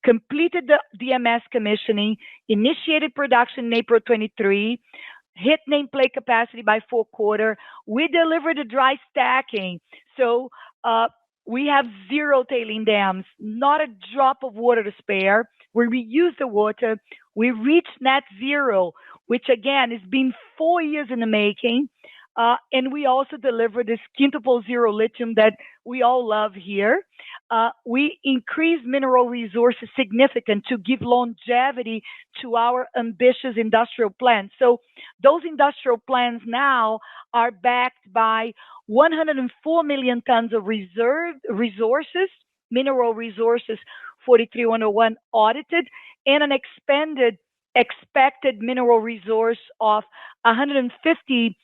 Completed the DMS commissioning, initiated production in April 23, hit nameplate capacity by 4th quarter. We delivered the dry stacking. So we have 0 tailing dams, not a drop of water to spare. We reuse the water. We reached net zero, which again has been 4 years in the making. And we also delivered this quintuple zero lithium that we all love here. We increased mineral resources significant to give longevity to our ambitious industrial plans. So those industrial plans now are backed by 104 million tons of resources, mineral resources, 43101 audited, and an expected mineral resource of 150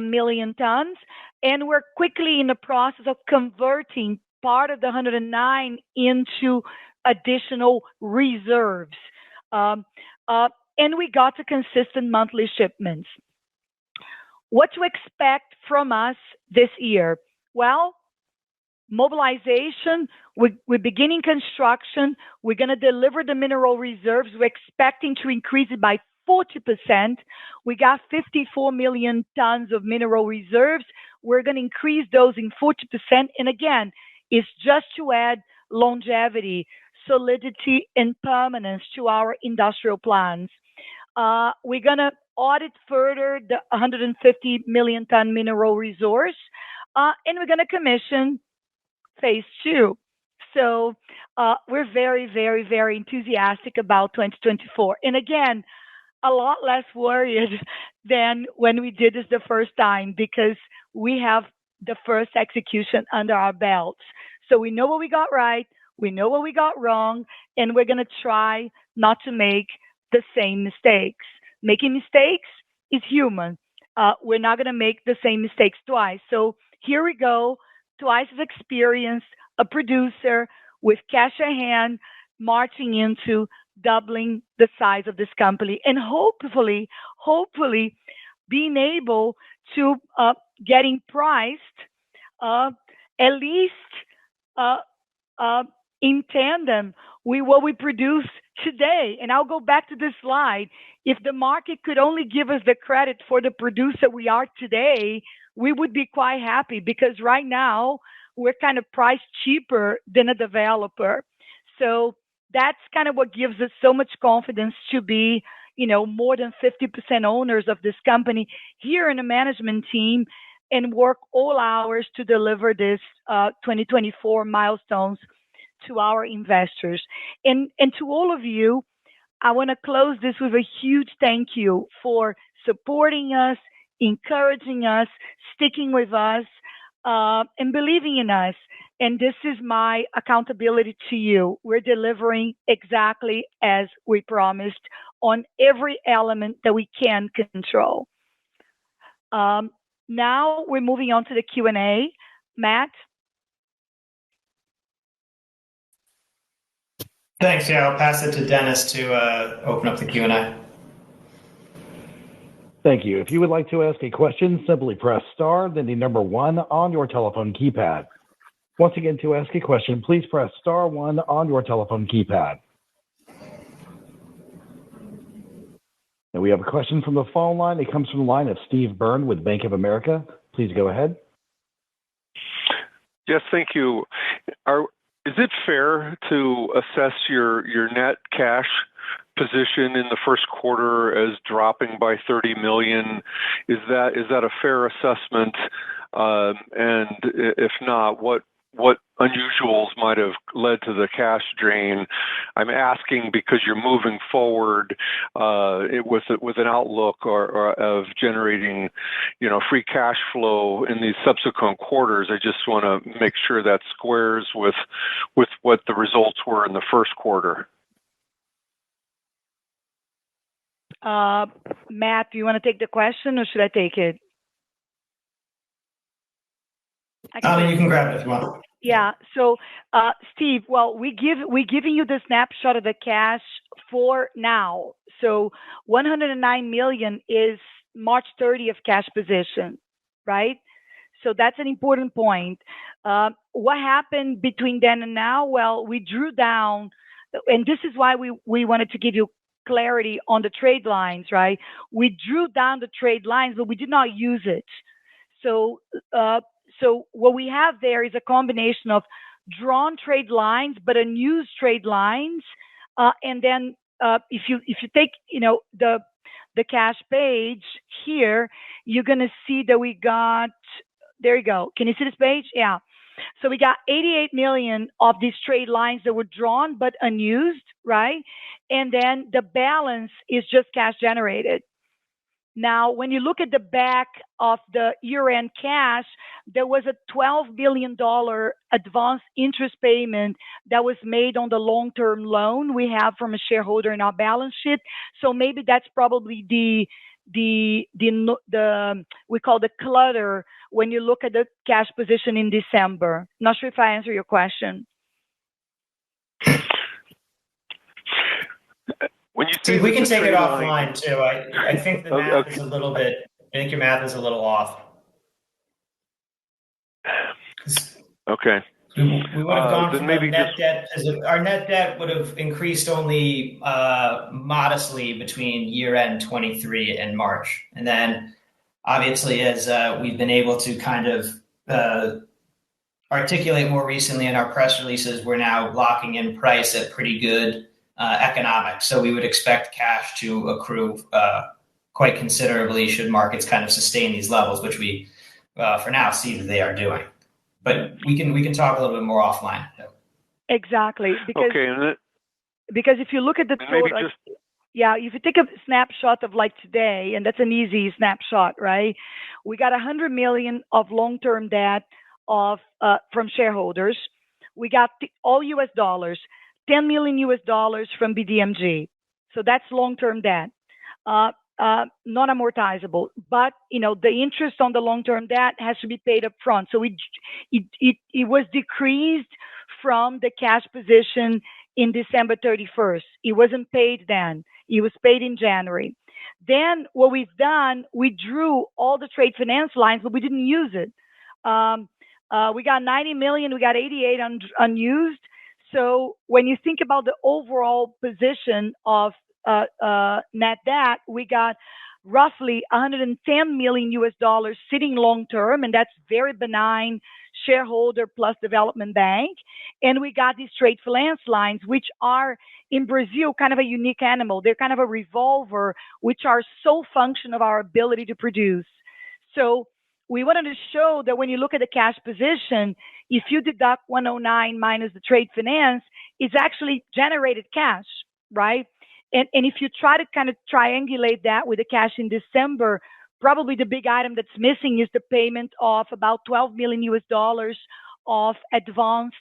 million tons. And we're quickly in the process of converting part of the 109 into additional reserves. And we got to consistent monthly shipments. What to expect from us this year? Well, mobilization, we're beginning construction. We're going to deliver the mineral reserves. We're expecting to increase it by 40%. We got 54 million tons of mineral reserves. We're going to increase those in 40%. And again, it's just to add longevity, solidity, and permanence to our industrial plans. We're going to audit further the 150 million ton mineral resource, and we're going to commission phase 2. So we're very, very, very enthusiastic about 2024. And again, a lot less worried than when we did this the first time, because we have the first execution under our belts. So we know what we got right, we know what we got wrong, and we're going to try not to make the same mistakes. Making mistakes is human. We're not going to make the same mistakes twice. So here we go, twice as experienced, a producer with cash at hand, marching into doubling the size of this company, and hopefully being able to getting priced at least in tandem with what we produce today. And I'll go back to this slide. If the market could only give us the credit for the producer we are today, we would be quite happy, because right now we're kind of priced cheaper than a developer. So that's kind of what gives us so much confidence to be, more than 50% owners of this company here in the management team, and work all hours to deliver this 2024 milestones to our investors. And to all of you, I want to close this with a huge thank you for supporting us, encouraging us, sticking with us, and believing in us. And this is my accountability to you. We're delivering exactly as we promised on every element that we can control. Now we're moving on to the Q&A. Matt? Thanks. Yeah, I'll pass it to Dennis to open up the Q&A. Thank you. If you would like to ask a question, simply press star, then the number 1 on your telephone keypad. Once again, to ask a question, please press star 1 on your telephone keypad. And we have a question from the phone line. It comes from the line of Steve Byrne with Bank of America. Please go ahead. Yes, thank you. Is it fair to assess your net cash position in the first quarter as dropping by $30 million? Is that a fair assessment? And if not, what unusuals might have led to the cash drain? I'm asking because you're moving forward with an outlook or of generating, free cash flow in these subsequent quarters. I just want to make sure that squares with what the results were in the first quarter. Matt, do you want to take the question, or should I take it? You can grab it if you want. Yeah. So, Steve, well, we're giving you the snapshot of the cash for now. So, 109 million is March 30th cash position, right? So that's an important point. What happened between then and now? Well, we drew down, and this is why we wanted to give you clarity on the trade lines, right? We drew down the trade lines, but we did not use it. So what we have there is a combination of drawn trade lines, but unused trade lines. And then if you take the cash page here, you're gonna see that we got, there you go. Can you see this page? Yeah. So we got 88 million of these trade lines that were drawn but unused, right? And then the balance is just cash generated. Now, when you look at the back of the year-end cash, there was a $12 billion advance interest payment that was made on the long-term loan we have from a shareholder in our balance sheet. So maybe that's probably the we call the clutter when you look at the cash position in December. Not sure if I answer your question. When you Steve, we can take it offline too. I think the math is a little bit. I think your math is a little off. Okay. We would have gone from net debt. Our net debt would have increased only modestly between year-end 23 and March, and then obviously as we've been able to kind of articulate more recently in our press releases, we're now locking in price at pretty good economics. So we would expect cash to accrue quite considerably should markets kind of sustain these levels, which we for now see that they are doing. But we can talk a little bit more offline. Exactly. Because if you look at the total, if you take a snapshot of like today, and that's an easy snapshot, right? We got 100 million of long-term debt from shareholders. We got all U.S. dollars. $10 million from BDMG. So that's long-term debt, not amortizable. But, the interest on the long-term debt has to be paid up front. So it was decreased from the cash position in December 31st. It wasn't paid then. It was paid in January. Then what we've done, we drew all the trade finance lines, but we didn't use it. We got 90 million. We got 88 unused. So when you think about the overall position of net debt, we got roughly $110 million sitting long term, and that's very benign shareholder plus development bank. And we got these trade finance lines, which are in Brazil kind of a unique animal. They're kind of a revolver, which are sole function of our ability to produce. So we wanted to show that when you look at the cash position, if you deduct 109 minus the trade finance, it's actually generated cash, right? And if you try to kind of triangulate that with the cash in December, probably the big item that's missing is the payment of about $12 million of advanced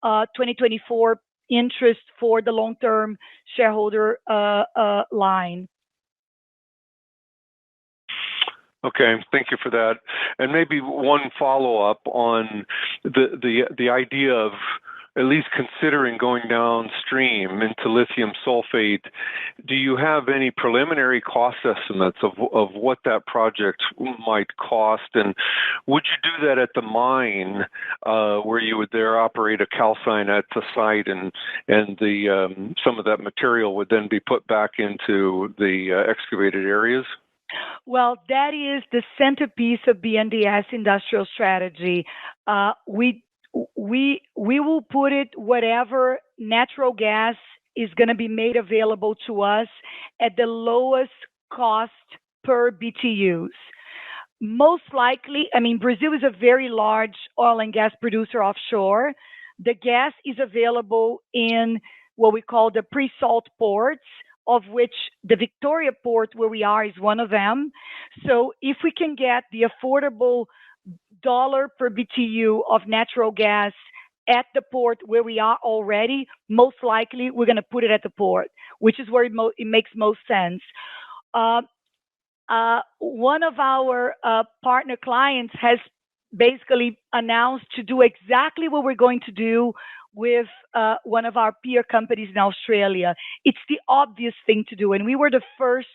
2024 interest for the long-term shareholder line. Okay, thank you for that. And maybe one follow-up on the idea of at least considering going downstream into lithium sulfate. Do you have any preliminary cost estimates of what that project might cost? And would you do that at the mine where you would there operate a calcine at the site and the some of that material would then be put back into the excavated areas? Well, that is the centerpiece of BNDES industrial strategy. we will put it whatever natural gas is going to be made available to us at the lowest cost per BTUs. Most likely, I mean, Brazil is a very large oil and gas producer offshore. The gas is available in what we call the pre-salt ports, of which the Victoria port where we are is one of them. So if we can get the affordable dollar per BTU of natural gas at the port where we are already, most likely we're going to put it at the port, which is where it makes most sense. One of our partner clients has basically announced to do exactly what we're going to do with one of our peer companies in Australia. It's the obvious thing to do, and we were the first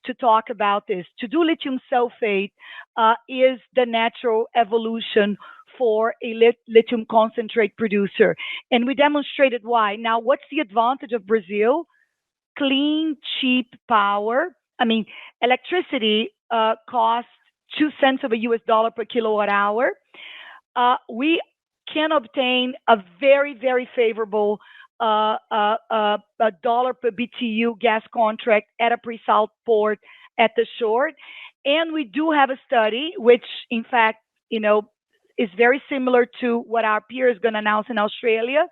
to talk about this. To do lithium sulfate is the natural evolution for a lithium concentrate producer, and we demonstrated why. Now, what's the advantage of Brazil? Clean, cheap power. I mean, electricity costs 2 cents of a US dollar per kilowatt hour. We can obtain a very, very favorable a dollar per BTU gas contract at a pre-salt port at the shore. And we do have a study, which in fact, is very similar to what our peer is going to announce in Australia,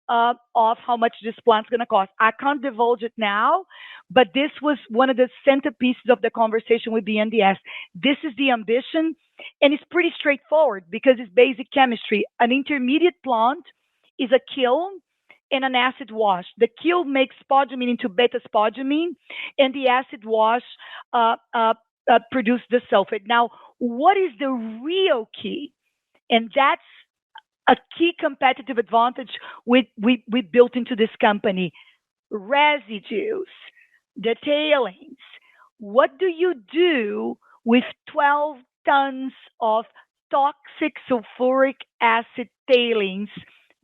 of how much this plant's going to cost. I can't divulge it now, but this was one of the centerpieces of the conversation with BNDES. This is the ambition, and it's pretty straightforward because it's basic chemistry. An intermediate plant is a kiln and an acid wash. The kiln makes spodumene into beta spodumene, and the acid wash produces the sulfate. Now, what is the real key? And that's a key competitive advantage we built into this company. Residues, the tailings. What do you do with 12 tons of toxic sulfuric acid tailings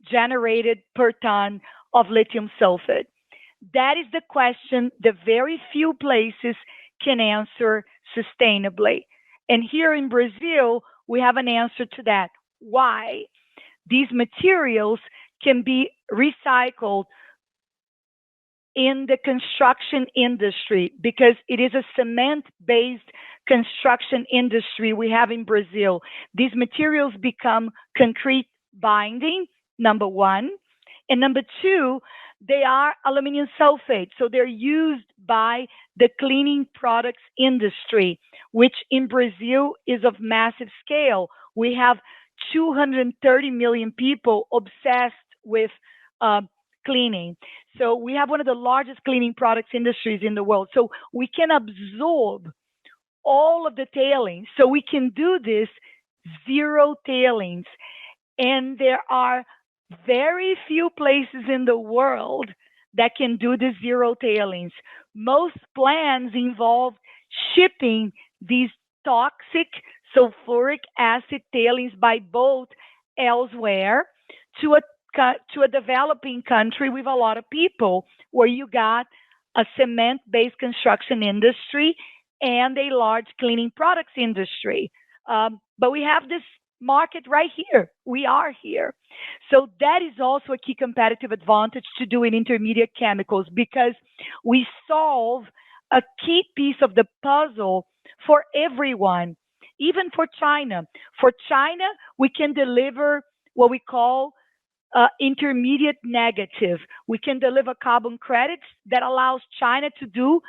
generated per ton of lithium sulfate? That is the question the very few places can answer sustainably. And here in Brazil, we have an answer to that. Why? These materials can be recycled in the construction industry because it is a cement-based construction industry we have in Brazil. These materials become concrete binding, number one. And number two, they are aluminum sulfate. So they're used by the cleaning products industry, which in Brazil is of massive scale. We have 230 million people obsessed with cleaning. So we have one of the largest cleaning products industries in the world. So we can absorb all of the tailings. So we can do this zero tailings. And there are very few places in the world that can do the zero tailings. Most plans involve shipping these toxic sulfuric acid tailings by boat elsewhere to a developing country with a lot of people, where you got a cement-based construction industry and a large cleaning products industry. But we have this market right here. We are here. So that is also a key competitive advantage to doing intermediate chemicals, because we solve a key piece of the puzzle for everyone, even for China. For China, we can deliver what we call intermediate negative. We can deliver carbon credits that allows China to do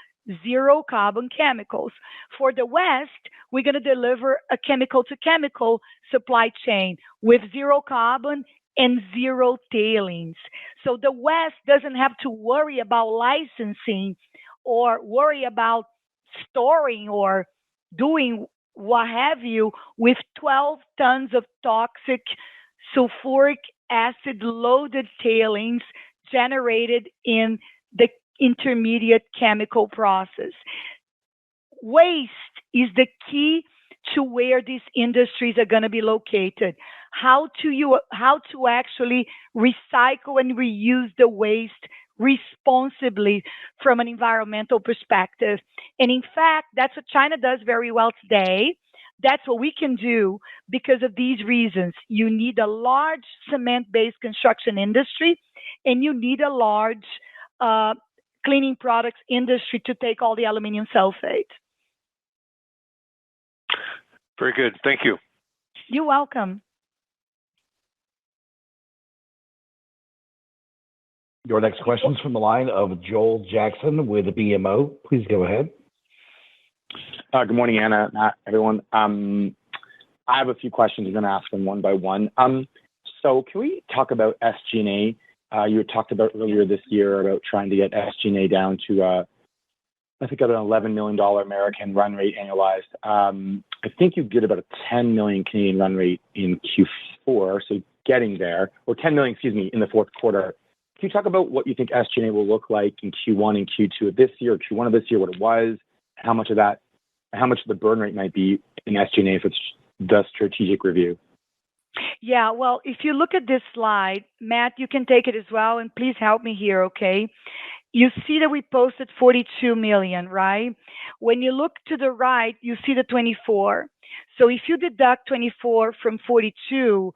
zero carbon chemicals. For the West, we're going to deliver a chemical to chemical supply chain with zero carbon and zero tailings. So the West doesn't have to worry about licensing or worry about storing or doing what have you with 12 tons of toxic sulfuric acid loaded tailings generated in the intermediate chemical process. Waste is the key to where these industries are going to be located. How to actually recycle and reuse the waste responsibly from an environmental perspective. And in fact, that's what China does very well today. That's what we can do because of these reasons. You need a large cement-based construction industry, and you need a large cleaning products industry to take all the aluminum sulfate. Very good. Thank you. You're welcome. Your next question is from the line of Joel Jackson with BMO. Please go ahead. Good morning, Anna, Matt, everyone. I have a few questions. I'm going to ask them one by one. So can we talk about SG&A? You had talked about earlier this year about trying to get SG&A down to, I think, about an $11 million American run rate annualized. I think you did about a 10 million Canadian run rate in Q4, so getting there, or 10 million, in the fourth quarter. Can you talk about what you think SG&A will look like in Q1 and Q2 of this year, or Q1 of this year, what it was, how much of the burn rate might be in SG&A for the strategic review? Yeah, well, if you look at this slide, Matt, you can take it as well, and please help me here, okay? You see that we posted 42 million, right? When you look to the right, you see the 24. So if you deduct 24 from 42,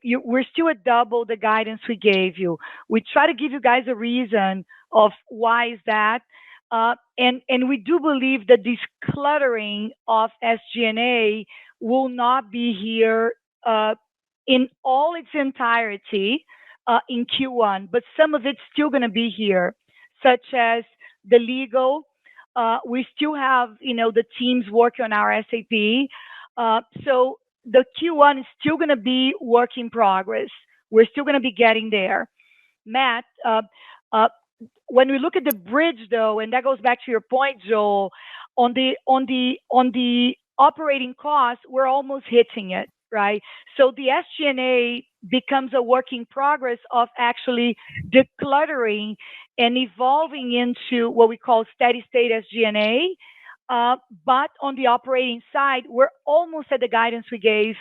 we're still at double the guidance we gave you. We try to give you guys a reason of why is that. And we do believe that this cluttering of SG&A will not be here in all its entirety in Q1, but some of it's still going to be here, such as the legal. We still have, the teams working on our SAP. So the Q1 is still going to be work in progress. We're still going to be getting there. Matt, when we look at the bridge, though, and that goes back to your point, Joel, on the operating costs, we're almost hitting it, right? So the SG&A becomes a work in progress of actually decluttering and evolving into what we call steady state SG&A. But on the operating side, we're almost at the guidance we gave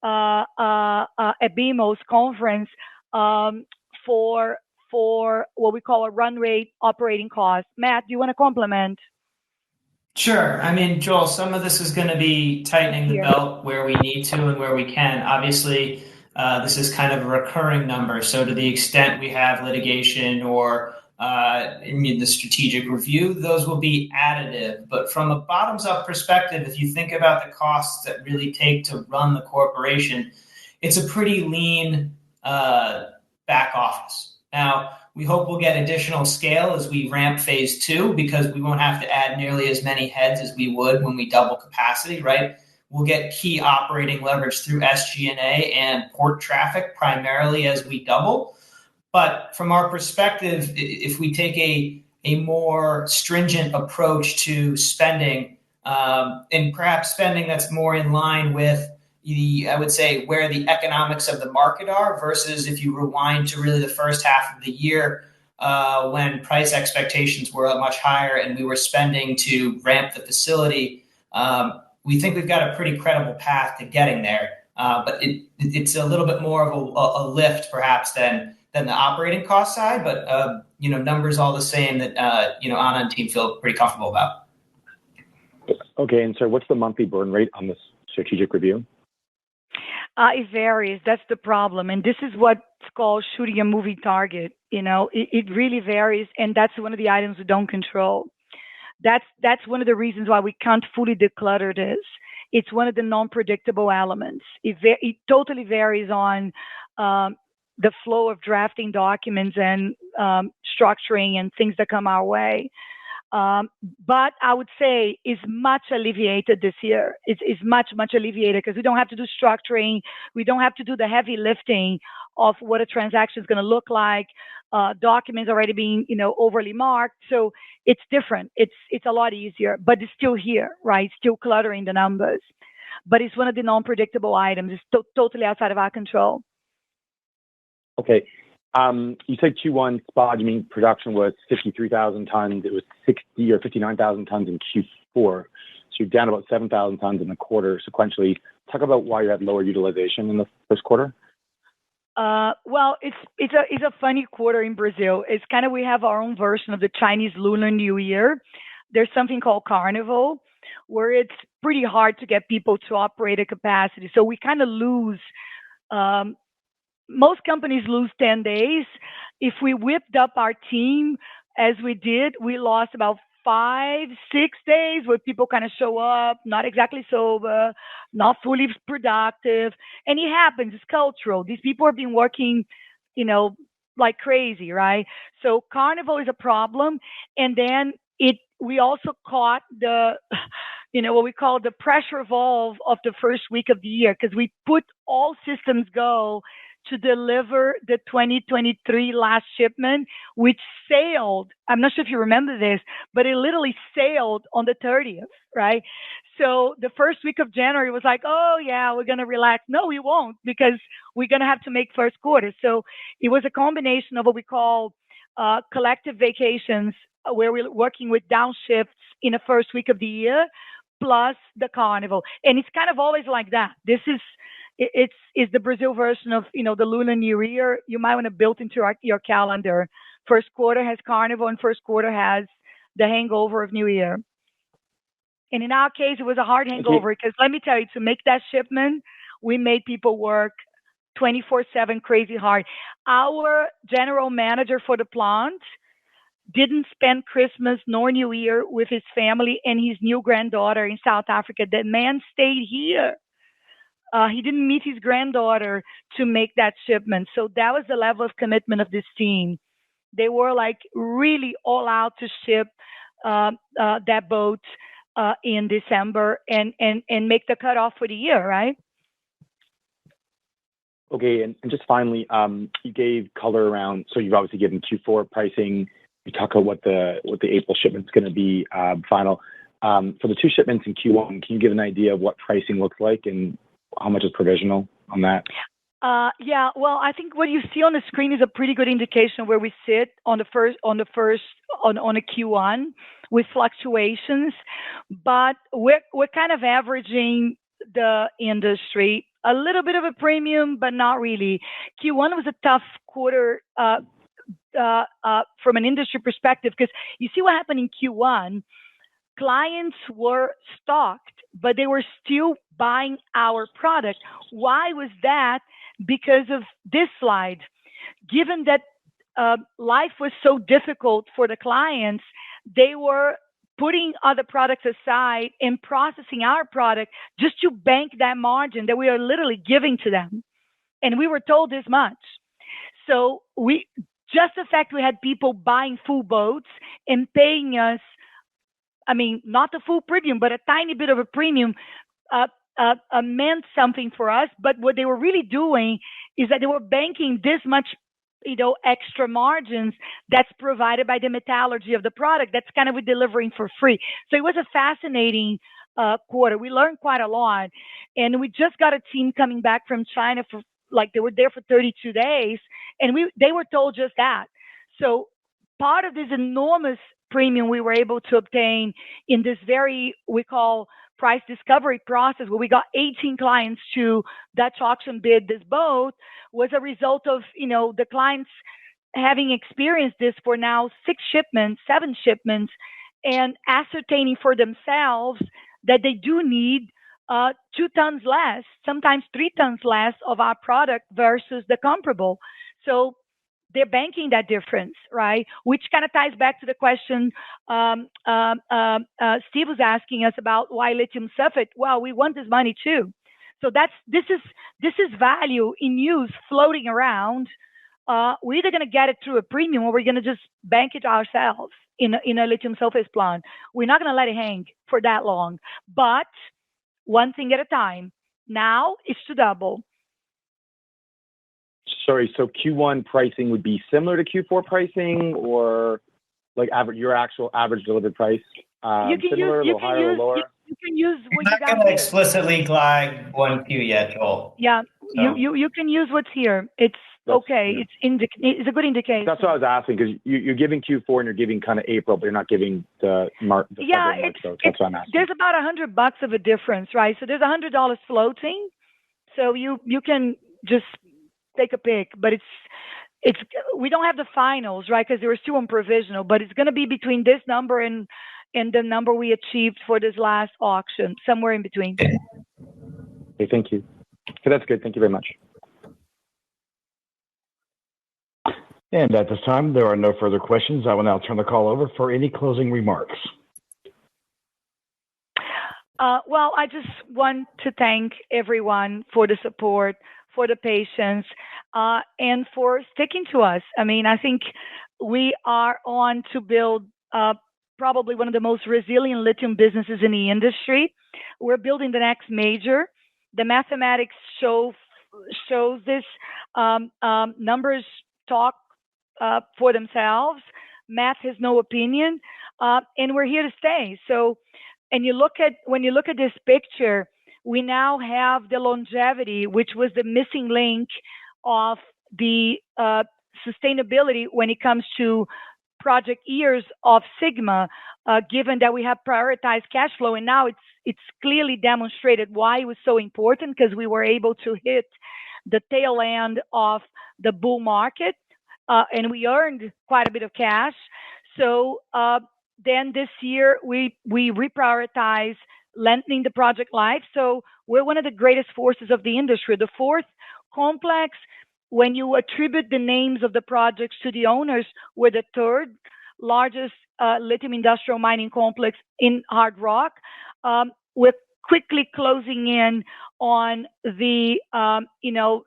at BMO's conference for what we call a run rate operating cost. Matt, do you want to complement? Sure. I mean, Joel, some of this is going to be tightening the belt where we need to and where we can. Obviously, this is kind of a recurring number. So to the extent we have litigation or the strategic review, those will be additive. But from a bottoms-up perspective, if you think about the costs that really take to run the corporation, it's a pretty lean back office. Now, we hope we'll get additional scale as we ramp phase 2 because we won't have to add nearly as many heads as we would when we double capacity, right? We'll get key operating leverage through SG&A and port traffic primarily as we double. But from our perspective, if we take a more stringent approach to spending, and perhaps spending that's more in line with I would say where the economics of the market are versus if you rewind to really the first half of the year when price expectations were much higher and we were spending to ramp the facility, we think we've got a pretty credible path to getting there. But it's a little bit more of a lift perhaps than the operating cost side, but numbers all the same that Anna and team feel pretty comfortable about. Okay, and so what's the monthly burn rate on this strategic review? It varies. That's the problem. And this is what's called shooting a moving target. It really varies. And that's one of the items we don't control. That's one of the reasons why we can't fully declutter this. It's one of the non-predictable elements. It totally varies on the flow of drafting documents and structuring and things that come our way. But I would say it's much alleviated this year. It's much, much alleviated because we don't have to do structuring. We don't have to do the heavy lifting of what a transaction is going to look like. Documents already being, overly marked. So it's different. It's a lot easier, but it's still here, right? Still cluttering the numbers. But it's one of the non-predictable items. It's totally outside of our control. Okay. You said Q1 spodumene production was 53,000 tons. It was 60 or 59,000 tons in Q4. So you're down about 7,000 tons in the quarter sequentially. Talk about why you had lower utilization in the first quarter. Well, it's a funny quarter in Brazil. It's kind of, we have our own version of the Chinese Lunar New Year. There's something called Carnival, where it's pretty hard to get people to operate at capacity. So we kind of lose. Most companies lose 10 days. If we whipped up our team as we did, we lost about 5, 6 days where people kind of show up, not exactly sober, not fully productive. And it happens. It's cultural. These people have been working, like crazy, right? So Carnival is a problem. And then we also caught the, what we call the pressure valve of the first week of the year, because we put all systems go to deliver the 2023 last shipment, which sailed. I'm not sure if you remember this, but it literally sailed on the 30th, right? So the first week of January was like, oh yeah, we're going to relax. No, we won't, because we're going to have to make first quarter. So it was a combination of what we call collective vacations, where we're working with downshifts in the first week of the year, plus the Carnival. And it's kind of always like that. It's the Brazil version of, the Lunar New Year. You might want to build into your calendar. First quarter has Carnival, and first quarter has the hangover of New Year. And in our case, it was a hard hangover, because let me tell you, to make that shipment, we made people work 24/7 crazy hard. Our general manager for the plant didn't spend Christmas nor New Year with his family and his new granddaughter in South Africa. The man stayed here. He didn't meet his granddaughter to make that shipment. So that was the level of commitment of this team. They were like really all out to ship that boat in December and make the cutoff for the year, right? Okay, and just finally, you gave color around. So you've obviously given Q4 pricing. You talk about what the April shipment's going to be final. For the 2 shipments in Q1, can you give an idea of what pricing looks like and how much is provisional on that? Yeah, well, I think what you see on the screen is a pretty good indication of where we sit on a Q1 with fluctuations, but we're kind of averaging the industry, a little bit of a premium, but not really. Q1 was a tough quarter from an industry perspective, because you see what happened in Q1. Clients were stocked, but they were still buying our product. Why was that? Because of this slide. Given that life was so difficult for the clients, they were putting other products aside and processing our product just to bank that margin that we are literally giving to them. And we were told this much. So just the fact we had people buying full boats and paying us, not the full premium, but a tiny bit of a premium, meant something for us. But what they were really doing is that they were banking this much, extra margins that's provided by the metallurgy of the product. That's kind of delivering for free. So it was a fascinating quarter. We learned quite a lot, and we just got a team coming back from China they were there for 32 days, and they were told just that. So part of this enormous premium we were able to obtain in this we call price discovery process, where we got 18 clients to Dutch auction bid this boat, was a result of, the clients having experienced this for now 7 shipments, and ascertaining for themselves that they do need 2 tons less, sometimes 3 tons less of our product versus the comparable. So they're banking that difference, right? Which kind of ties back to the question Steve was asking us about why lithium sulfate. Well, we want this money too. So this is value in use floating around. We're either going to get it through a premium, or we're going to just bank it ourselves in a lithium sulfate plant. We're not going to let it hang for that long, but one thing at a time. Now it's to double. Sorry, so Q1 pricing would be similar to Q4 pricing, or like your actual average delivered price? Similar, a little higher or lower? You can use what We're you not going to explicitly guide 1Q yet, Joel. Yeah, So. you can use what's here. It's okay. Yeah. It's a good indication. That's what I was asking, because you're giving Q4 and you're giving kind of April, but you're not giving the March. Yeah, so that's what I'm asking. There's about $100 of a difference, right? So there's $100 floating. So you can just take a pick, but we don't have the finals, right? Because they were still on provisional, but it's going to be between this number and and the number we achieved for this last auction, somewhere in between. Okay, thank you. Okay, that's good. Thank you very much. And at this time, there are no further questions. I will now turn the call over for any closing remarks. Well, I just want to thank everyone for the support, for the patience, and for sticking to us. I mean, I think we are on to build probably one of the most resilient lithium businesses in the industry. We're building the next major. The mathematics shows this. Numbers talk for themselves. Math has no opinion, and we're here to stay. So, and when you look at this picture, we now have the longevity, which was the missing link of the sustainability when it comes to project years of Sigma, given that we have prioritized cash flow, and now it's clearly demonstrated why it was so important, because we were able to hit the tail end of the bull market, and we earned quite a bit of cash. So then this year we reprioritize lengthening the project life. So we're one of the greatest forces of the industry. The fourth complex, when you attribute the names of the projects to the owners, we're the third largest lithium industrial mining complex in hard rock. We're quickly closing in on the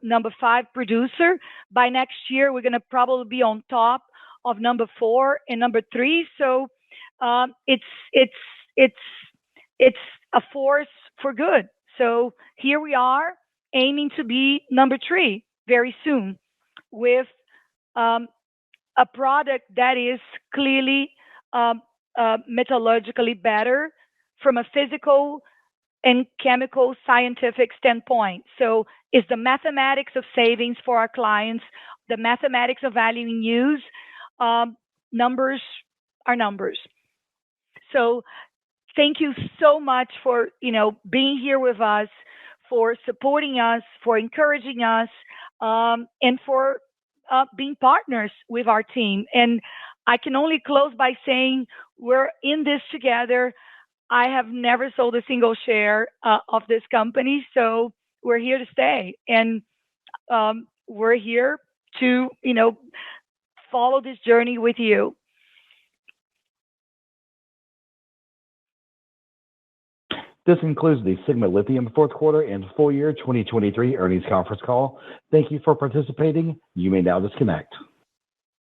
number 5 producer. By next year, we're going to probably be on top of number 4 and number 3. So it's a force for good. So here we are, aiming to be number 3 very soon, with a product that is clearly metallurgically better from a physical and chemical scientific standpoint. So it's the mathematics of savings for our clients, the mathematics of value in use. Numbers are numbers. So thank you so much for being here with us, for supporting us, for encouraging us, and for being partners with our team. And I can only close by saying we're in this together. I have never sold a single share of this company, so we're here to stay, and we're here to follow this journey with you. This concludes the Sigma Lithium fourth quarter and full year 2023 earnings conference call. Thank you for participating. You may now disconnect.